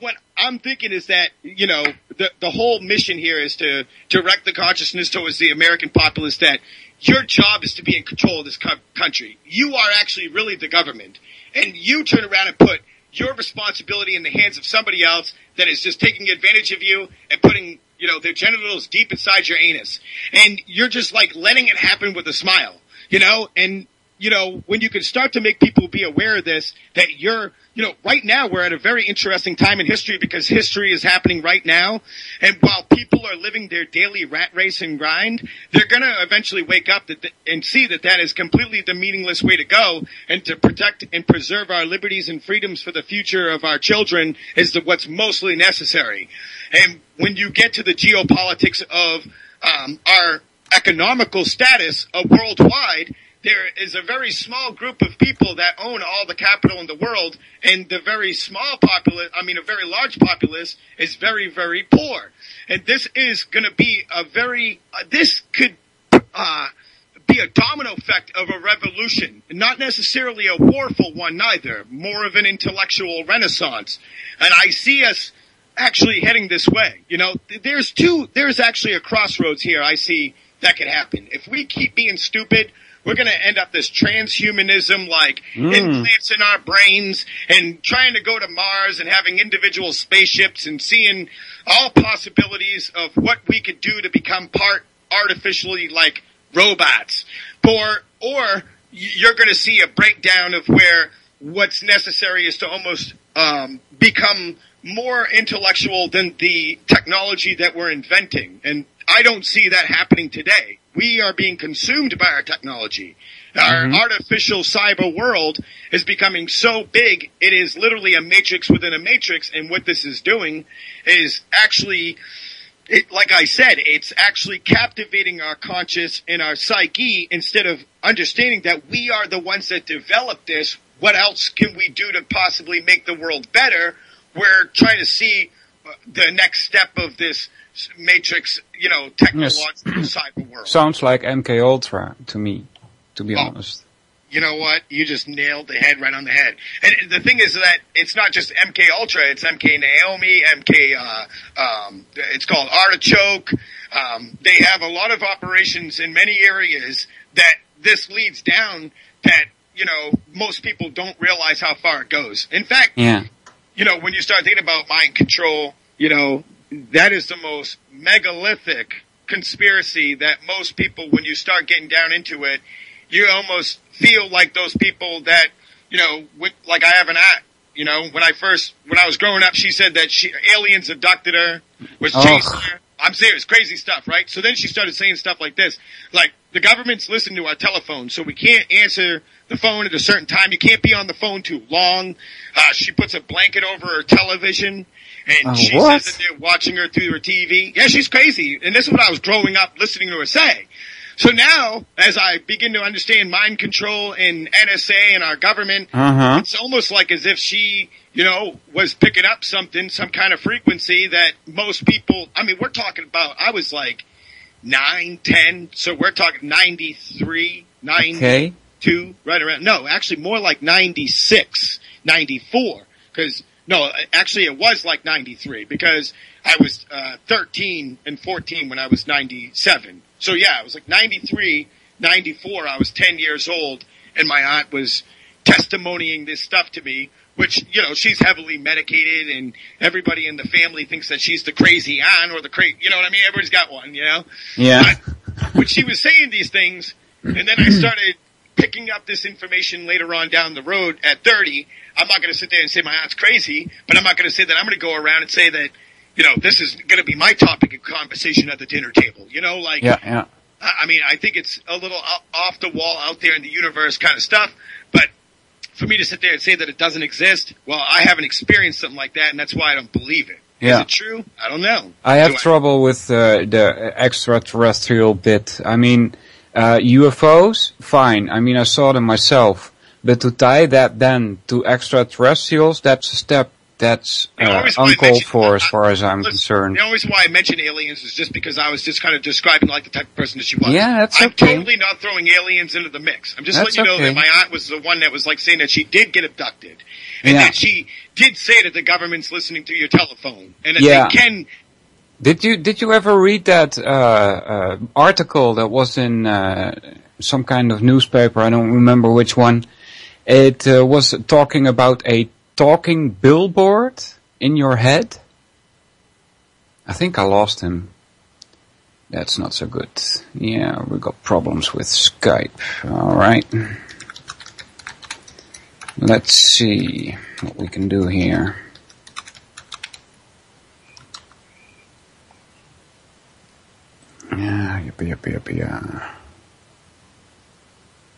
what I'm thinking is that, the whole mission here is to direct the consciousness towards the American populace that your job is to be in control of this country. You are actually really the government. And you turn around and put your responsibility in the hands of somebody else that is just taking advantage of you and putting, their genitals deep inside your anus. And you're just like letting it happen with a smile, and, when you can start to make people be aware of this, that you're, right now we're at a very interesting time in history because history is happening right now. And while people are living their daily rat race and grind, they're going to eventually wake up and see that is completely the meaningless way to go. And to protect and preserve our liberties and freedoms for the future of our children is what's mostly necessary. And when you get to the geopolitics of our economical status worldwide, there is a very small group of people that own all the capital in the world, and the very a very large populace is very, very poor. And this is going to be this could be a domino effect of a revolution, not necessarily a warful one neither, more of an intellectual renaissance. And I see us actually heading this way. There's actually a crossroads here I see that could happen. If we keep being stupid, we're going to end up this transhumanism, implants in our brains and trying to go to Mars and having individual spaceships and seeing all possibilities of what we could do to become part artificially like robots. Or you're going to see a breakdown of where what's necessary is to almost become more intellectual than the technology that we're inventing. And I don't see that happening today. We are being consumed by our technology. Our artificial cyber world is becoming so big, it is literally a matrix within a matrix, and what this is doing is actually, like I said, it's actually captivating our conscious and our psyche instead of understanding that we are the ones that developed this. What else can we do to possibly make the world better? We're trying to see the next step of this matrix, technological cyber world. Sounds like MK Ultra to me, to be honest. You know what? You just nailed the head right on the head. And the thing is that it's not just MK Ultra, it's MK Naomi, it's called Artichoke. They have a lot of operations in many areas that this leads down that, most people don't realize how far it goes. In fact, when you start thinking about mind control, that is the most megalithic conspiracy that most people, when you start getting down into it, you almost feel like those people that, like I have an aunt, when I was growing up, she said that aliens abducted her, was chasing her. I'm serious, crazy stuff, right? So then she started saying stuff like this, like, the government's listening to our telephone, so we can't answer the phone at a certain time. You can't be on the phone too long. She puts a blanket over her television, and she says that they're watching her through her TV. Yeah, she's crazy, and this is what I was growing up listening to her say. So now, as I begin to understand mind control and NSA and our government, it's almost like as if she, was picking up something, some kind of frequency that most people, we're talking about, I was like 9, 10, so we're talking 93, 92, right around, no, actually more like 96, 94, because, no, actually it was like 93, because I was 13 and 14 when I was 97. So yeah, it was like 93, 94, I was 10 years old, and my aunt was, testimonying this stuff to me, which, you know, she's heavily medicated and everybody in the family thinks that she's the crazy aunt or the crazy, you know what I mean? Everybody's got one, you know? Yeah. But when she was saying these things, and then I started picking up this information later on down the road at 30, I'm not going to sit there and say my aunt's crazy, but I'm not going to say that I'm going to go around and say that, you know, this is going to be my topic of conversation at the dinner table, you know, like, Yeah. I mean, I think it's a little off the wall, out there in the universe kind of stuff, but for me to sit there and say that it doesn't exist, well, I haven't experienced something like that, and that's why I don't believe it. Yeah. Is it true? I don't know. I have trouble with the extraterrestrial bit. I mean, UFOs, fine. I mean, I saw them myself. But to tie that then to extraterrestrials, that's a step that's uncalled for as far as I'm concerned. The only reason why I mention aliens is just because I was just kind of describing like the type of person that she was. Yeah, that's I'm okay. totally not throwing aliens into the mix. I'm just letting you know that my aunt was the one that was like saying that she did get abducted. And that she did say that the government's listening to your telephone. And that they can... Did you ever read that article that was in some kind of newspaper? I don't remember which one. It was talking about a talking billboard in your head. I think I lost him. That's not so good. Yeah, we got problems with Skype. All right. Let's see what we can do here. Yeah, yeah.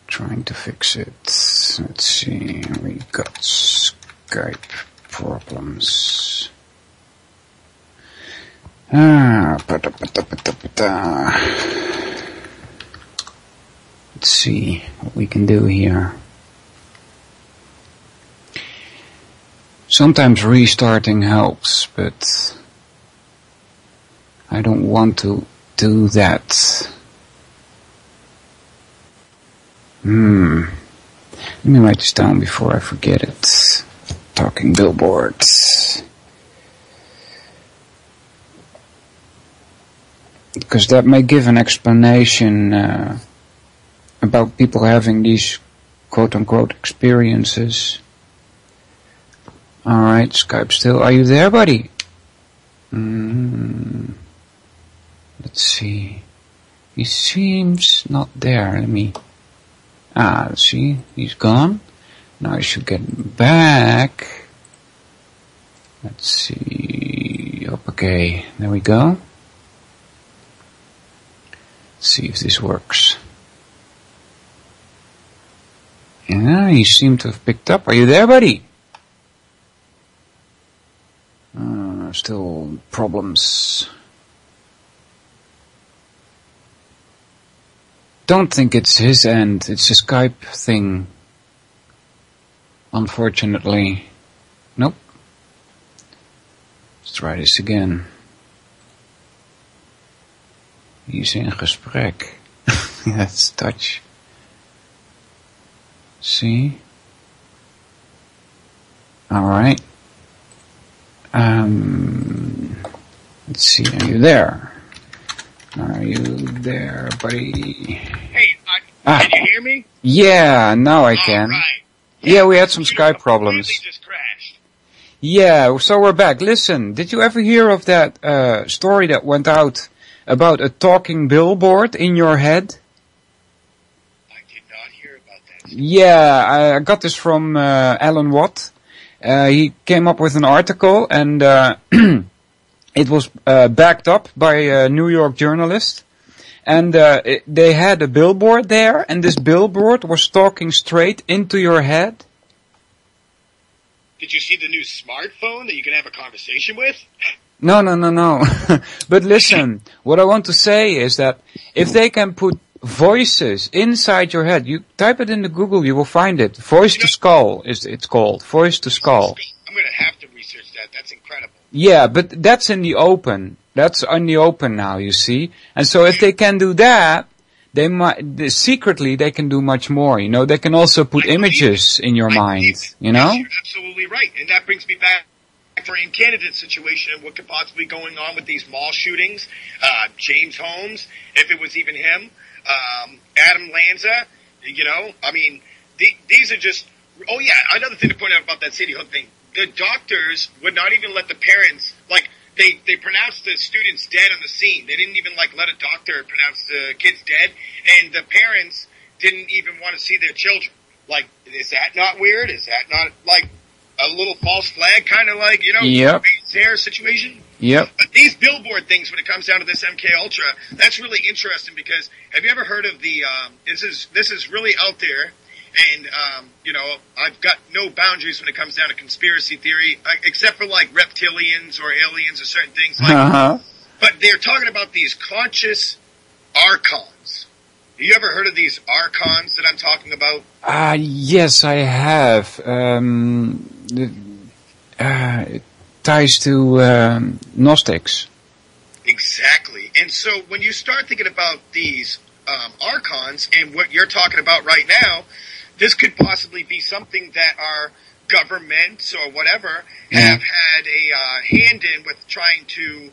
Trying to fix it. Let's see. We got Skype problems. Let's see what we can do here. Sometimes restarting helps, but I don't want to do that. Let me write this down before I forget it. Talking billboards. Because that may give an explanation about people having these quote-unquote experiences. Alright, Skype still. Are you there, buddy? Let's see. He seems not there. Let me... let's see. He's gone. Now I should get back. Let's see. Okay, there we go. Let's see if this works. Yeah, he seemed to have picked up. Are you there, buddy? Still problems. Don't think it's his end. It's a Skype thing. Unfortunately. Nope. Let's try this again. He's in gesprek. That's Dutch. See? Alright. Let's see, are you there? Are you there, buddy? Hey, can you hear me? Yeah, now I can. Right. Yeah, we had some Skype problems. Just crashed. Yeah, so we're back. Listen, did you ever hear of that story that went out about a talking billboard in your head? I did not hear about that. Yeah, I got this from Alan Watt. He came up with an article, and it was backed up by a New York journalist. And they had a billboard there, and this billboard was talking straight into your head. Did you see the new smartphone that you can have a conversation with? No. But listen, what I want to say is that if they can put voices inside your head, you type it into Google, you will find it. Voice to skull it's called. Voice to skull. I'm going to have to research that. That's incredible. Yeah, but that's in the open. That's in the open now, you see. And so if they can do that, they might, secretly they can do much more, you know. They can also put images in your mind, you know. Yes, you're absolutely right. And that brings me back to the candidate situation and what could possibly be going on with these mall shootings. James Holmes, if it was even him. Adam Lanza, you know. I mean, these are just Oh yeah, another thing to point out about that Sadie Hook thing. The doctors would not even let the parents, like, they pronounced the students dead on the scene. They didn't even, like, let a doctor pronounce the kids dead. And the parents didn't even want to see their children. Like, is that not weird? Is that not, like, a little false flag kind of like, you know, yep. hair situation? Yep. But these billboard things, when it comes down to this MK Ultra, that's really interesting because have you ever heard of the, this is really out there, and, you know, I've got no boundaries when it comes down to conspiracy theory, except for like reptilians or aliens or certain things like But they're talking about these conscious archons. Have you ever heard of these archons that I'm talking about? Yes, I have. It ties to Gnostics. Exactly. And so when you start thinking about these archons and what you're talking about right now, this could possibly be something that our governments or whatever have had a hand in with trying to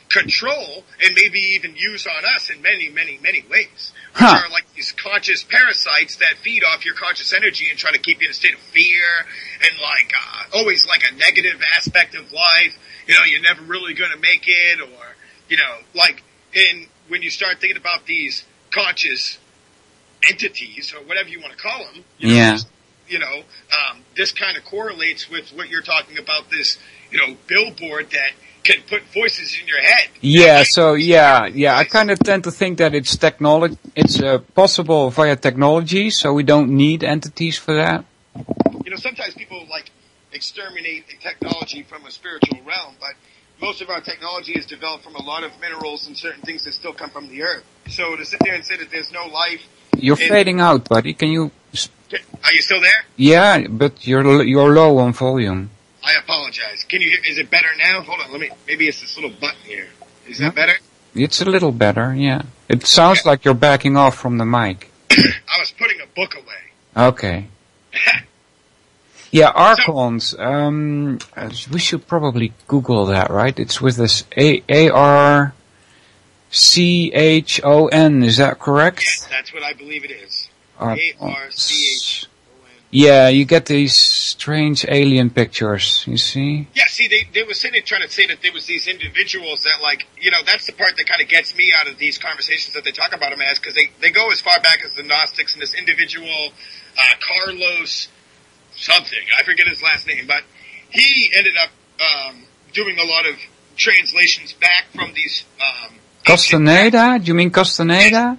control and maybe even use on us in many, many, many ways. Which are like these conscious parasites that feed off your conscious energy and try to keep you in a state of fear and like always like a negative aspect of life. You know, you're never really going to make it, or, you know, like, and when you start thinking about these conscious entities or whatever you want to call them, you know, this kind of correlates with what you're talking about, this, you know, billboard that can put voices in your head. Yeah, so I kind of tend to think that it's technology. It's possible via technology, so we don't need entities for that. You know, sometimes people like exterminate technology from a spiritual realm, but most of our technology is developed from a lot of minerals and certain things that still come from the earth. So to sit there and say that there's no life, you're fading out, buddy. Can you? Are you still there? Yeah, but you're low on volume. I apologize. Can you hear? Is it better now? Hold on. Maybe it's this little button here. Is that better? It's a little better, yeah. It sounds like you're backing off from the mic. I was putting a book away. Okay. Yeah, archons. We should probably Google that, right? It's with this ARCHON. Is that correct? Yes, that's what I believe it is. ARCHON. Yeah, you get these strange alien pictures, you see? Yeah, see, they were trying to say that there was these individuals that, like, you know, that's the part that kind of gets me out of these conversations that they talk about them as, because they go as far back as the Gnostics and this individual, Carlos something, I forget his last name, but he ended up doing a lot of translations back from these... Castaneda? Do you mean Castaneda?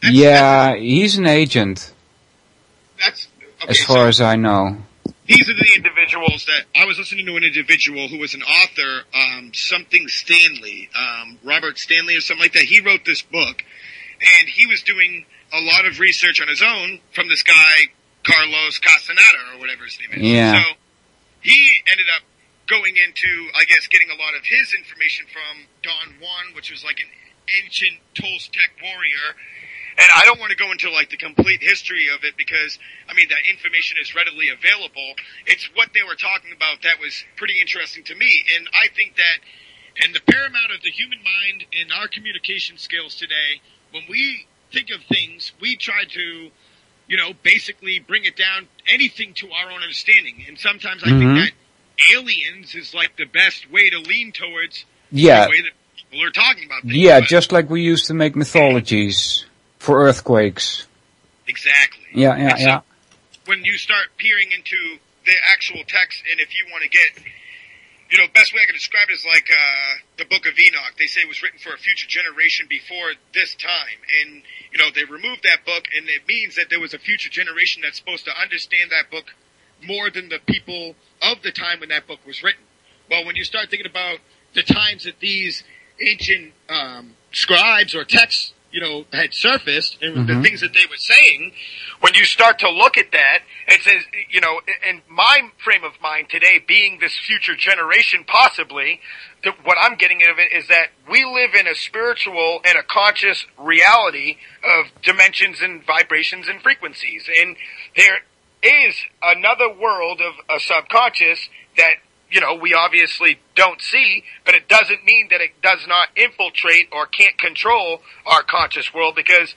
Yeah, he's an agent. That's... Okay, as far as I know. These are the individuals that I was listening to. An individual who was an author, something Stanley, Robert Stanley or something like that. He wrote this book, and he was doing a lot of research on his own from this guy Carlos Castaneda or whatever his name is. Yeah. So he ended up going into, I guess, getting a lot of his information from Don Juan, which was like an ancient Toltec warrior. And I don't want to go into like the complete history of it because, I mean, that information is readily available. It's what they were talking about that was pretty interesting to me. And I think that in the paramount of the human mind in our communication skills today, when we think of things, we try to, you know, basically bring it down anything to our own understanding. And sometimes I think that aliens is like the best way to lean towards the way that people are talking about things. Yeah, just like we used to make mythologies. For earthquakes. Exactly. Yeah. When you start peering into the actual text, and if you want to get, you know, best way I can describe it is like the Book of Enoch. They say it was written for a future generation before this time. And, you know, they removed that book, and it means that there was a future generation that's supposed to understand that book more than the people of the time when that book was written. Well, when you start thinking about the times that these ancient scribes or texts, you know, had surfaced and the things that they were saying, when you start to look at that, it says, you know, in my frame of mind today, being this future generation possibly, what I'm getting out of it is that we live in a spiritual and a conscious reality of dimensions and vibrations and frequencies. And there is another world of a subconscious that, you know, we obviously don't see, but it doesn't mean that it does not infiltrate or can't control our conscious world because,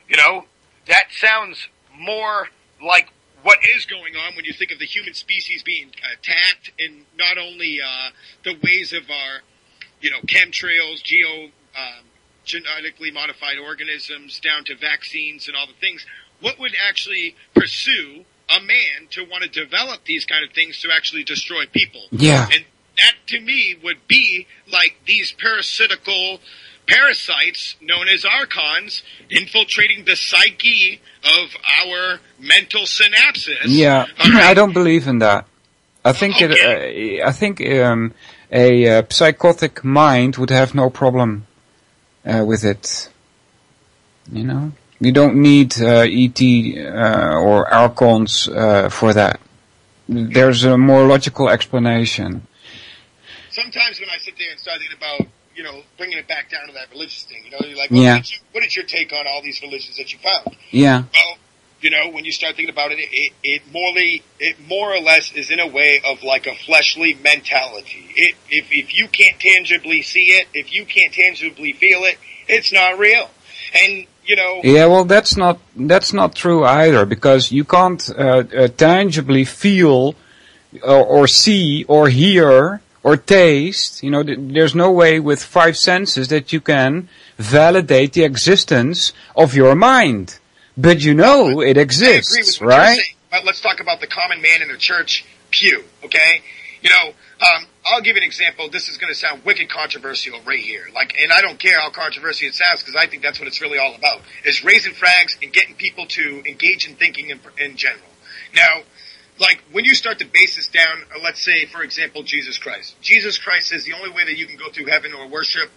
you know, that sounds more like what is going on when you think of the human species being attacked, and not only the ways of our, chemtrails, genetically modified organisms, down to vaccines and all the things. What would actually pursue a man to want to develop these kind of things to actually destroy people? Yeah. And that, to me, would be like these parasites known as archons infiltrating the psyche of our mental synapses. Yeah, I don't believe in that. I think a psychotic mind would have no problem with it. You don't need ET or archons for that. There's a more logical explanation. Sometimes when I sit there and start thinking about, bringing it back down to that religious thing, you're like, what is your take on all these religions that you found? Yeah. Well, when you start thinking about it, it more or less is in a way of like a fleshly mentality. If you can't tangibly see it, if you can't tangibly feel it, it's not real. And, Yeah, well, that's not true either, because you can't tangibly feel or see or hear or taste. There's no way with 5 senses that you can validate the existence of your mind. But it exists, I agree with what right? you're saying, but let's talk about the common man in the church pew, okay? I'll give you an example. This is going to sound wicked controversial right here. And I don't care how controversial it sounds, because I think that's what it's really all about, is raising flags and getting people to engage in thinking in general. Now, when you start to base this down, let's say, for example, Jesus Christ. Jesus Christ says the only way that you can go through heaven or worship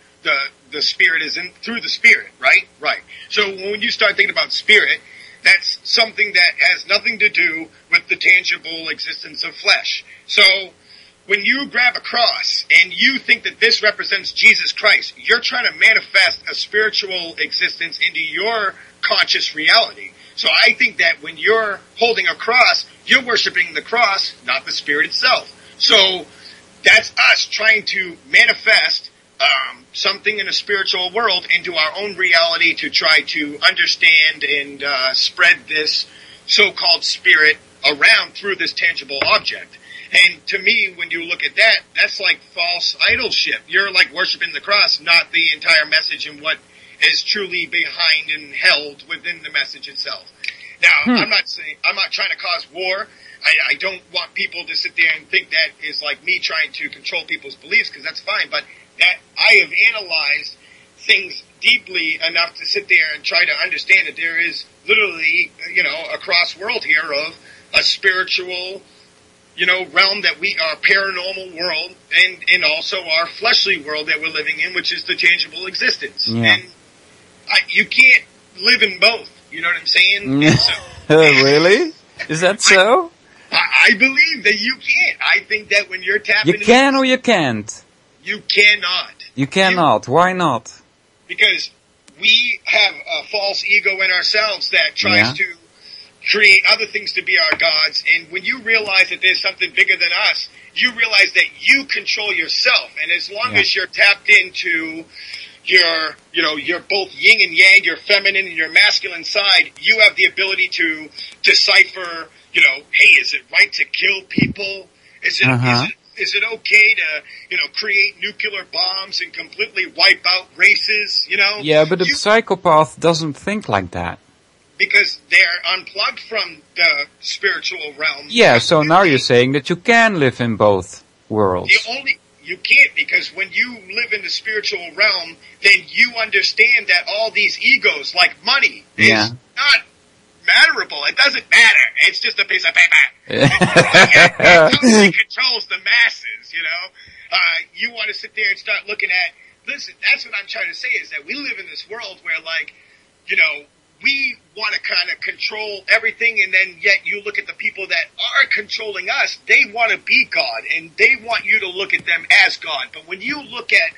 the Spirit is through the Spirit, right? Right. So when you start thinking about Spirit, that's something that has nothing to do with the tangible existence of flesh. So when you grab a cross and you think that this represents Jesus Christ, you're trying to manifest a spiritual existence into your conscious reality. So I think that when you're holding a cross, you're worshiping the cross, not the Spirit itself. So that's us trying to manifest something in a spiritual world into our own reality to try to understand and spread this so-called spirit around through this tangible object. And to me, when you look at that, that's like false idolship. You're like worshiping the cross, not the entire message and what is truly behind and held within the message itself. Now, I'm not trying to cause war. I don't want people to sit there and think that is like me trying to control people's beliefs, because that's fine. But that I have analyzed things deeply enough to sit there and try to understand that there is literally, a cross world here of a spiritual, realm that our paranormal world and also our fleshly world that we're living in, which is the tangible existence. Yeah. And you can't live in both. You know what I'm saying? So, really? Is that so? I believe that you can't. I think that when you're tapping You can or you can't? You cannot. You cannot. Why not? Because we have a false ego in ourselves that tries to create other things to be our gods. And when you realize that there's something bigger than us, you realize that you control yourself. And as long as you're tapped into your both yin and yang, your feminine and your masculine side, you have the ability to decipher, hey, is it right to kill people? Is it okay to, create nuclear bombs and completely wipe out races, Yeah, but a psychopath doesn't think like that. Because they're unplugged from the spiritual realm. Yeah, so now you're saying that you can live in both worlds. You can't, because when you live in the spiritual realm, then you understand that all these egos, like money, is not matterable. It doesn't matter. It's just a piece of paper. It totally controls the masses, You want to sit there and start looking at, listen, that's what I'm trying to say, is that we live in this world where, we want to kind of control everything, and then yet you look at the people that are controlling us, they want to be God, and they want you to look at them as God. But when you look at,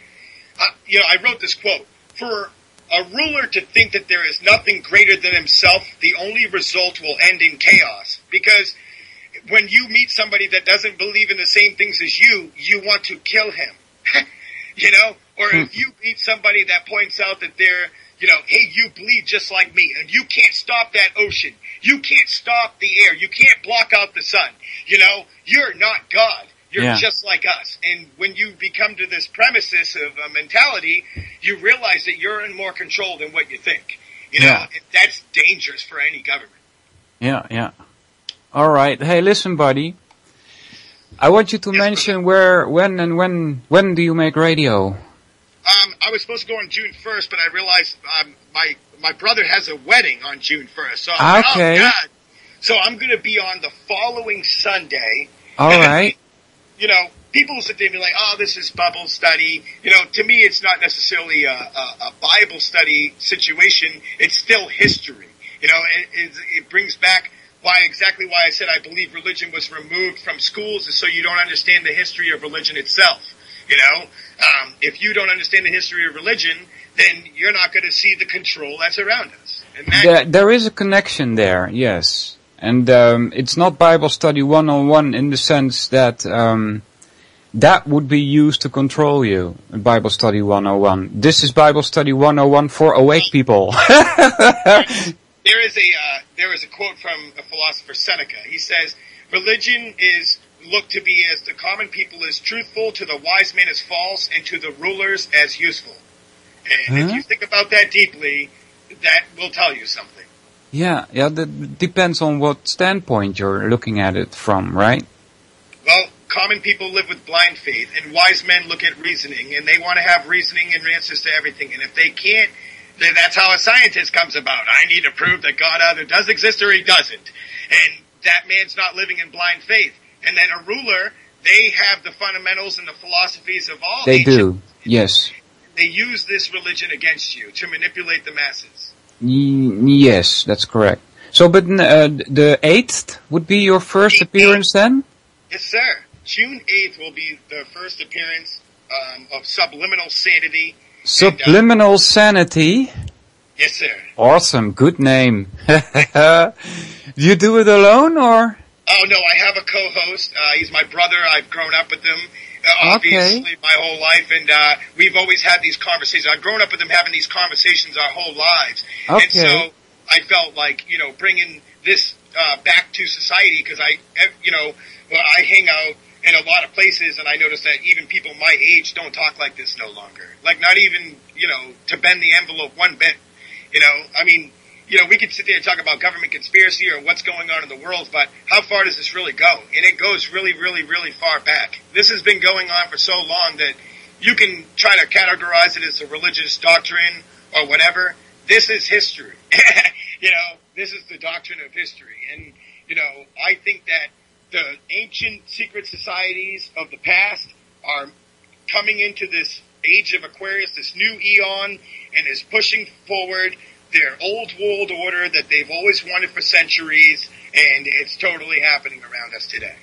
I wrote this quote, for a ruler to think that there is nothing greater than himself, the only result will end in chaos. Because when you meet somebody that doesn't believe in the same things as you want to kill him. Or if you meet somebody that points out that they're, hey, you bleed just like me, and you can't stop that ocean. You can't stop the air. You can't block out the sun. You know, you're not God. You're just like us. And when you become to this premises of a mentality, you realize that you're in more control than what you think. You know, and that's dangerous for any government. Yeah. All right. Hey, listen, buddy. I want you to mention when do you make radio? I was supposed to go on June 1st, but I realized my brother has a wedding on June 1st. So okay. Oh God. So I'm going to be on the following Sunday. All right. You know, people will sit there and be like, "Oh, this is Bible study." You know, to me, it's not necessarily a Bible study situation. It's still history. You know, it brings back exactly why I said I believe religion was removed from schools, is so you don't understand the history of religion itself. You know, if you don't understand the history of religion, then you're not going to see the control that's around us. And there is a connection there, yes. And it's not Bible study 101 in the sense that that would be used to control you, Bible study 101. This is Bible study 101 for awake people. There is a quote from a philosopher, Seneca. He says, "Religion is looked to be as the common people as truthful, to the wise man as false, and to the rulers as useful." And if you think about that deeply, that will tell you something. Yeah, that depends on what standpoint you're looking at it from, right? Well, common people live with blind faith, and wise men look at reasoning, and they want to have reasoning and answers to everything. And if they can't, then that's how a scientist comes about. I need to prove that God either does exist or he doesn't. And that man's not living in blind faith. And then a ruler, they have the fundamentals and the philosophies of all They do, yes. They use this religion against you to manipulate the masses. Yes, that's correct. So, but the 8th would be your first appearance then? Yes, sir. June 8th will be the first appearance of Subliminal Sanity. Subliminal Sanity? Yes, sir. Awesome, good name. Do you do it alone, or? Oh, no, I have a co-host. He's my brother. I've grown up with him, obviously, my whole life. And we've always had these conversations. I've grown up with him having these conversations our whole lives. Okay. And so I felt like, you know, bringing this back to society, because I hang out in a lot of places, and I notice that even people my age don't talk like this no longer. Like, not even, you know, to bend the envelope one bit. You know, I mean, you know, we could sit there and talk about government conspiracy or what's going on in the world, but how far does this really go? And it goes really, really, really far back. This has been going on for so long that you can try to categorize it as a religious doctrine or whatever. This is history. You know, this is the doctrine of history. And, you know, I think that the ancient secret societies of the past are coming into this age of Aquarius, this new eon, and is pushing forward their old world order that they've always wanted for centuries, and it's totally happening around us today.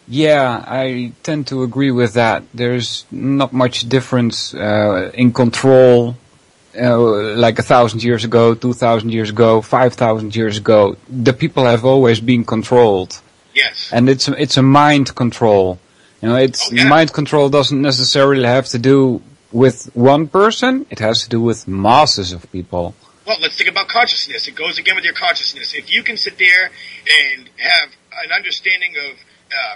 Yeah, I tend to agree with that. There's not much difference in control, like 1,000 years ago, 2,000 years ago, 5,000 years ago. The people have always been controlled. Yes. And it's a mind control. You know, mind control doesn't necessarily have to do with one person. It has to do with masses of people. Well, let's think about consciousness. It goes again with your consciousness. If you can sit there and have an understanding of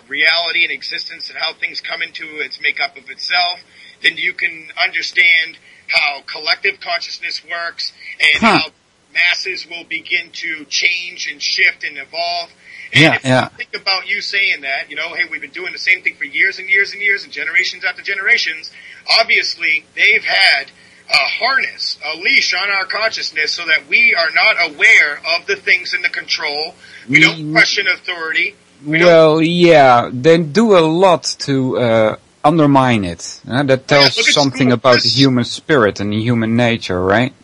reality and existence and how things come into its makeup of itself, then you can understand how collective consciousness works and how masses will begin to change and shift and evolve. And if you think about you saying that, you know, hey, we've been doing the same thing for years and years and years and generations after generations, obviously they've had a harness, a leash on our consciousness so that we are not aware of the things in the control. We don't question authority. They do a lot to undermine it. That tells something about the human spirit and the human nature, right?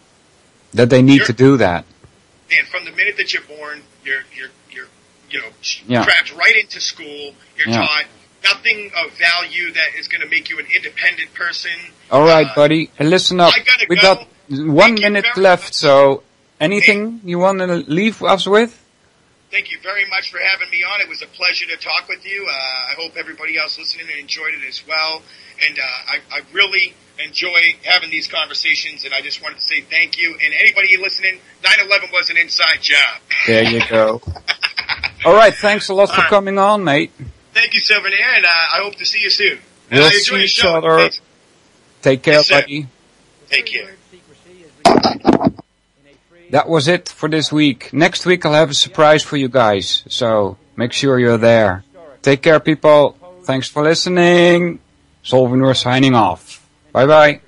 That they need to do that. And from the minute that you're born, you're trapped right into school. You're taught nothing of value that is going to make you an independent person. All right, buddy. Listen up. We got 1 minute left, so anything you want to leave us with? thank you very much for having me on. It was a pleasure to talk with you. I hope everybody else listening enjoyed it as well. And I really enjoy having these conversations, and I just wanted to say thank you. And anybody listening, 9/11 was an inside job. There you go. All right, thanks a lot for coming on, mate. Thank you, Solvinur, and I hope to see you soon. We'll see each other. Thanks. Take care, buddy. Take care. That was it for this week. Next week I'll have a surprise for you guys, so make sure you're there. Take care, people. Thanks for listening. Solvinur signing off. Bye-bye.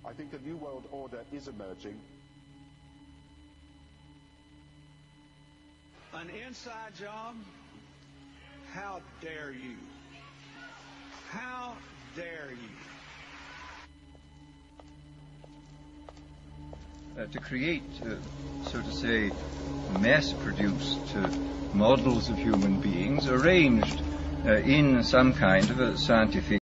I think a new world order is emerging. An inside job? How dare you? How dare you? To create, so to say, mass-produced models of human beings arranged in some kind of a scientific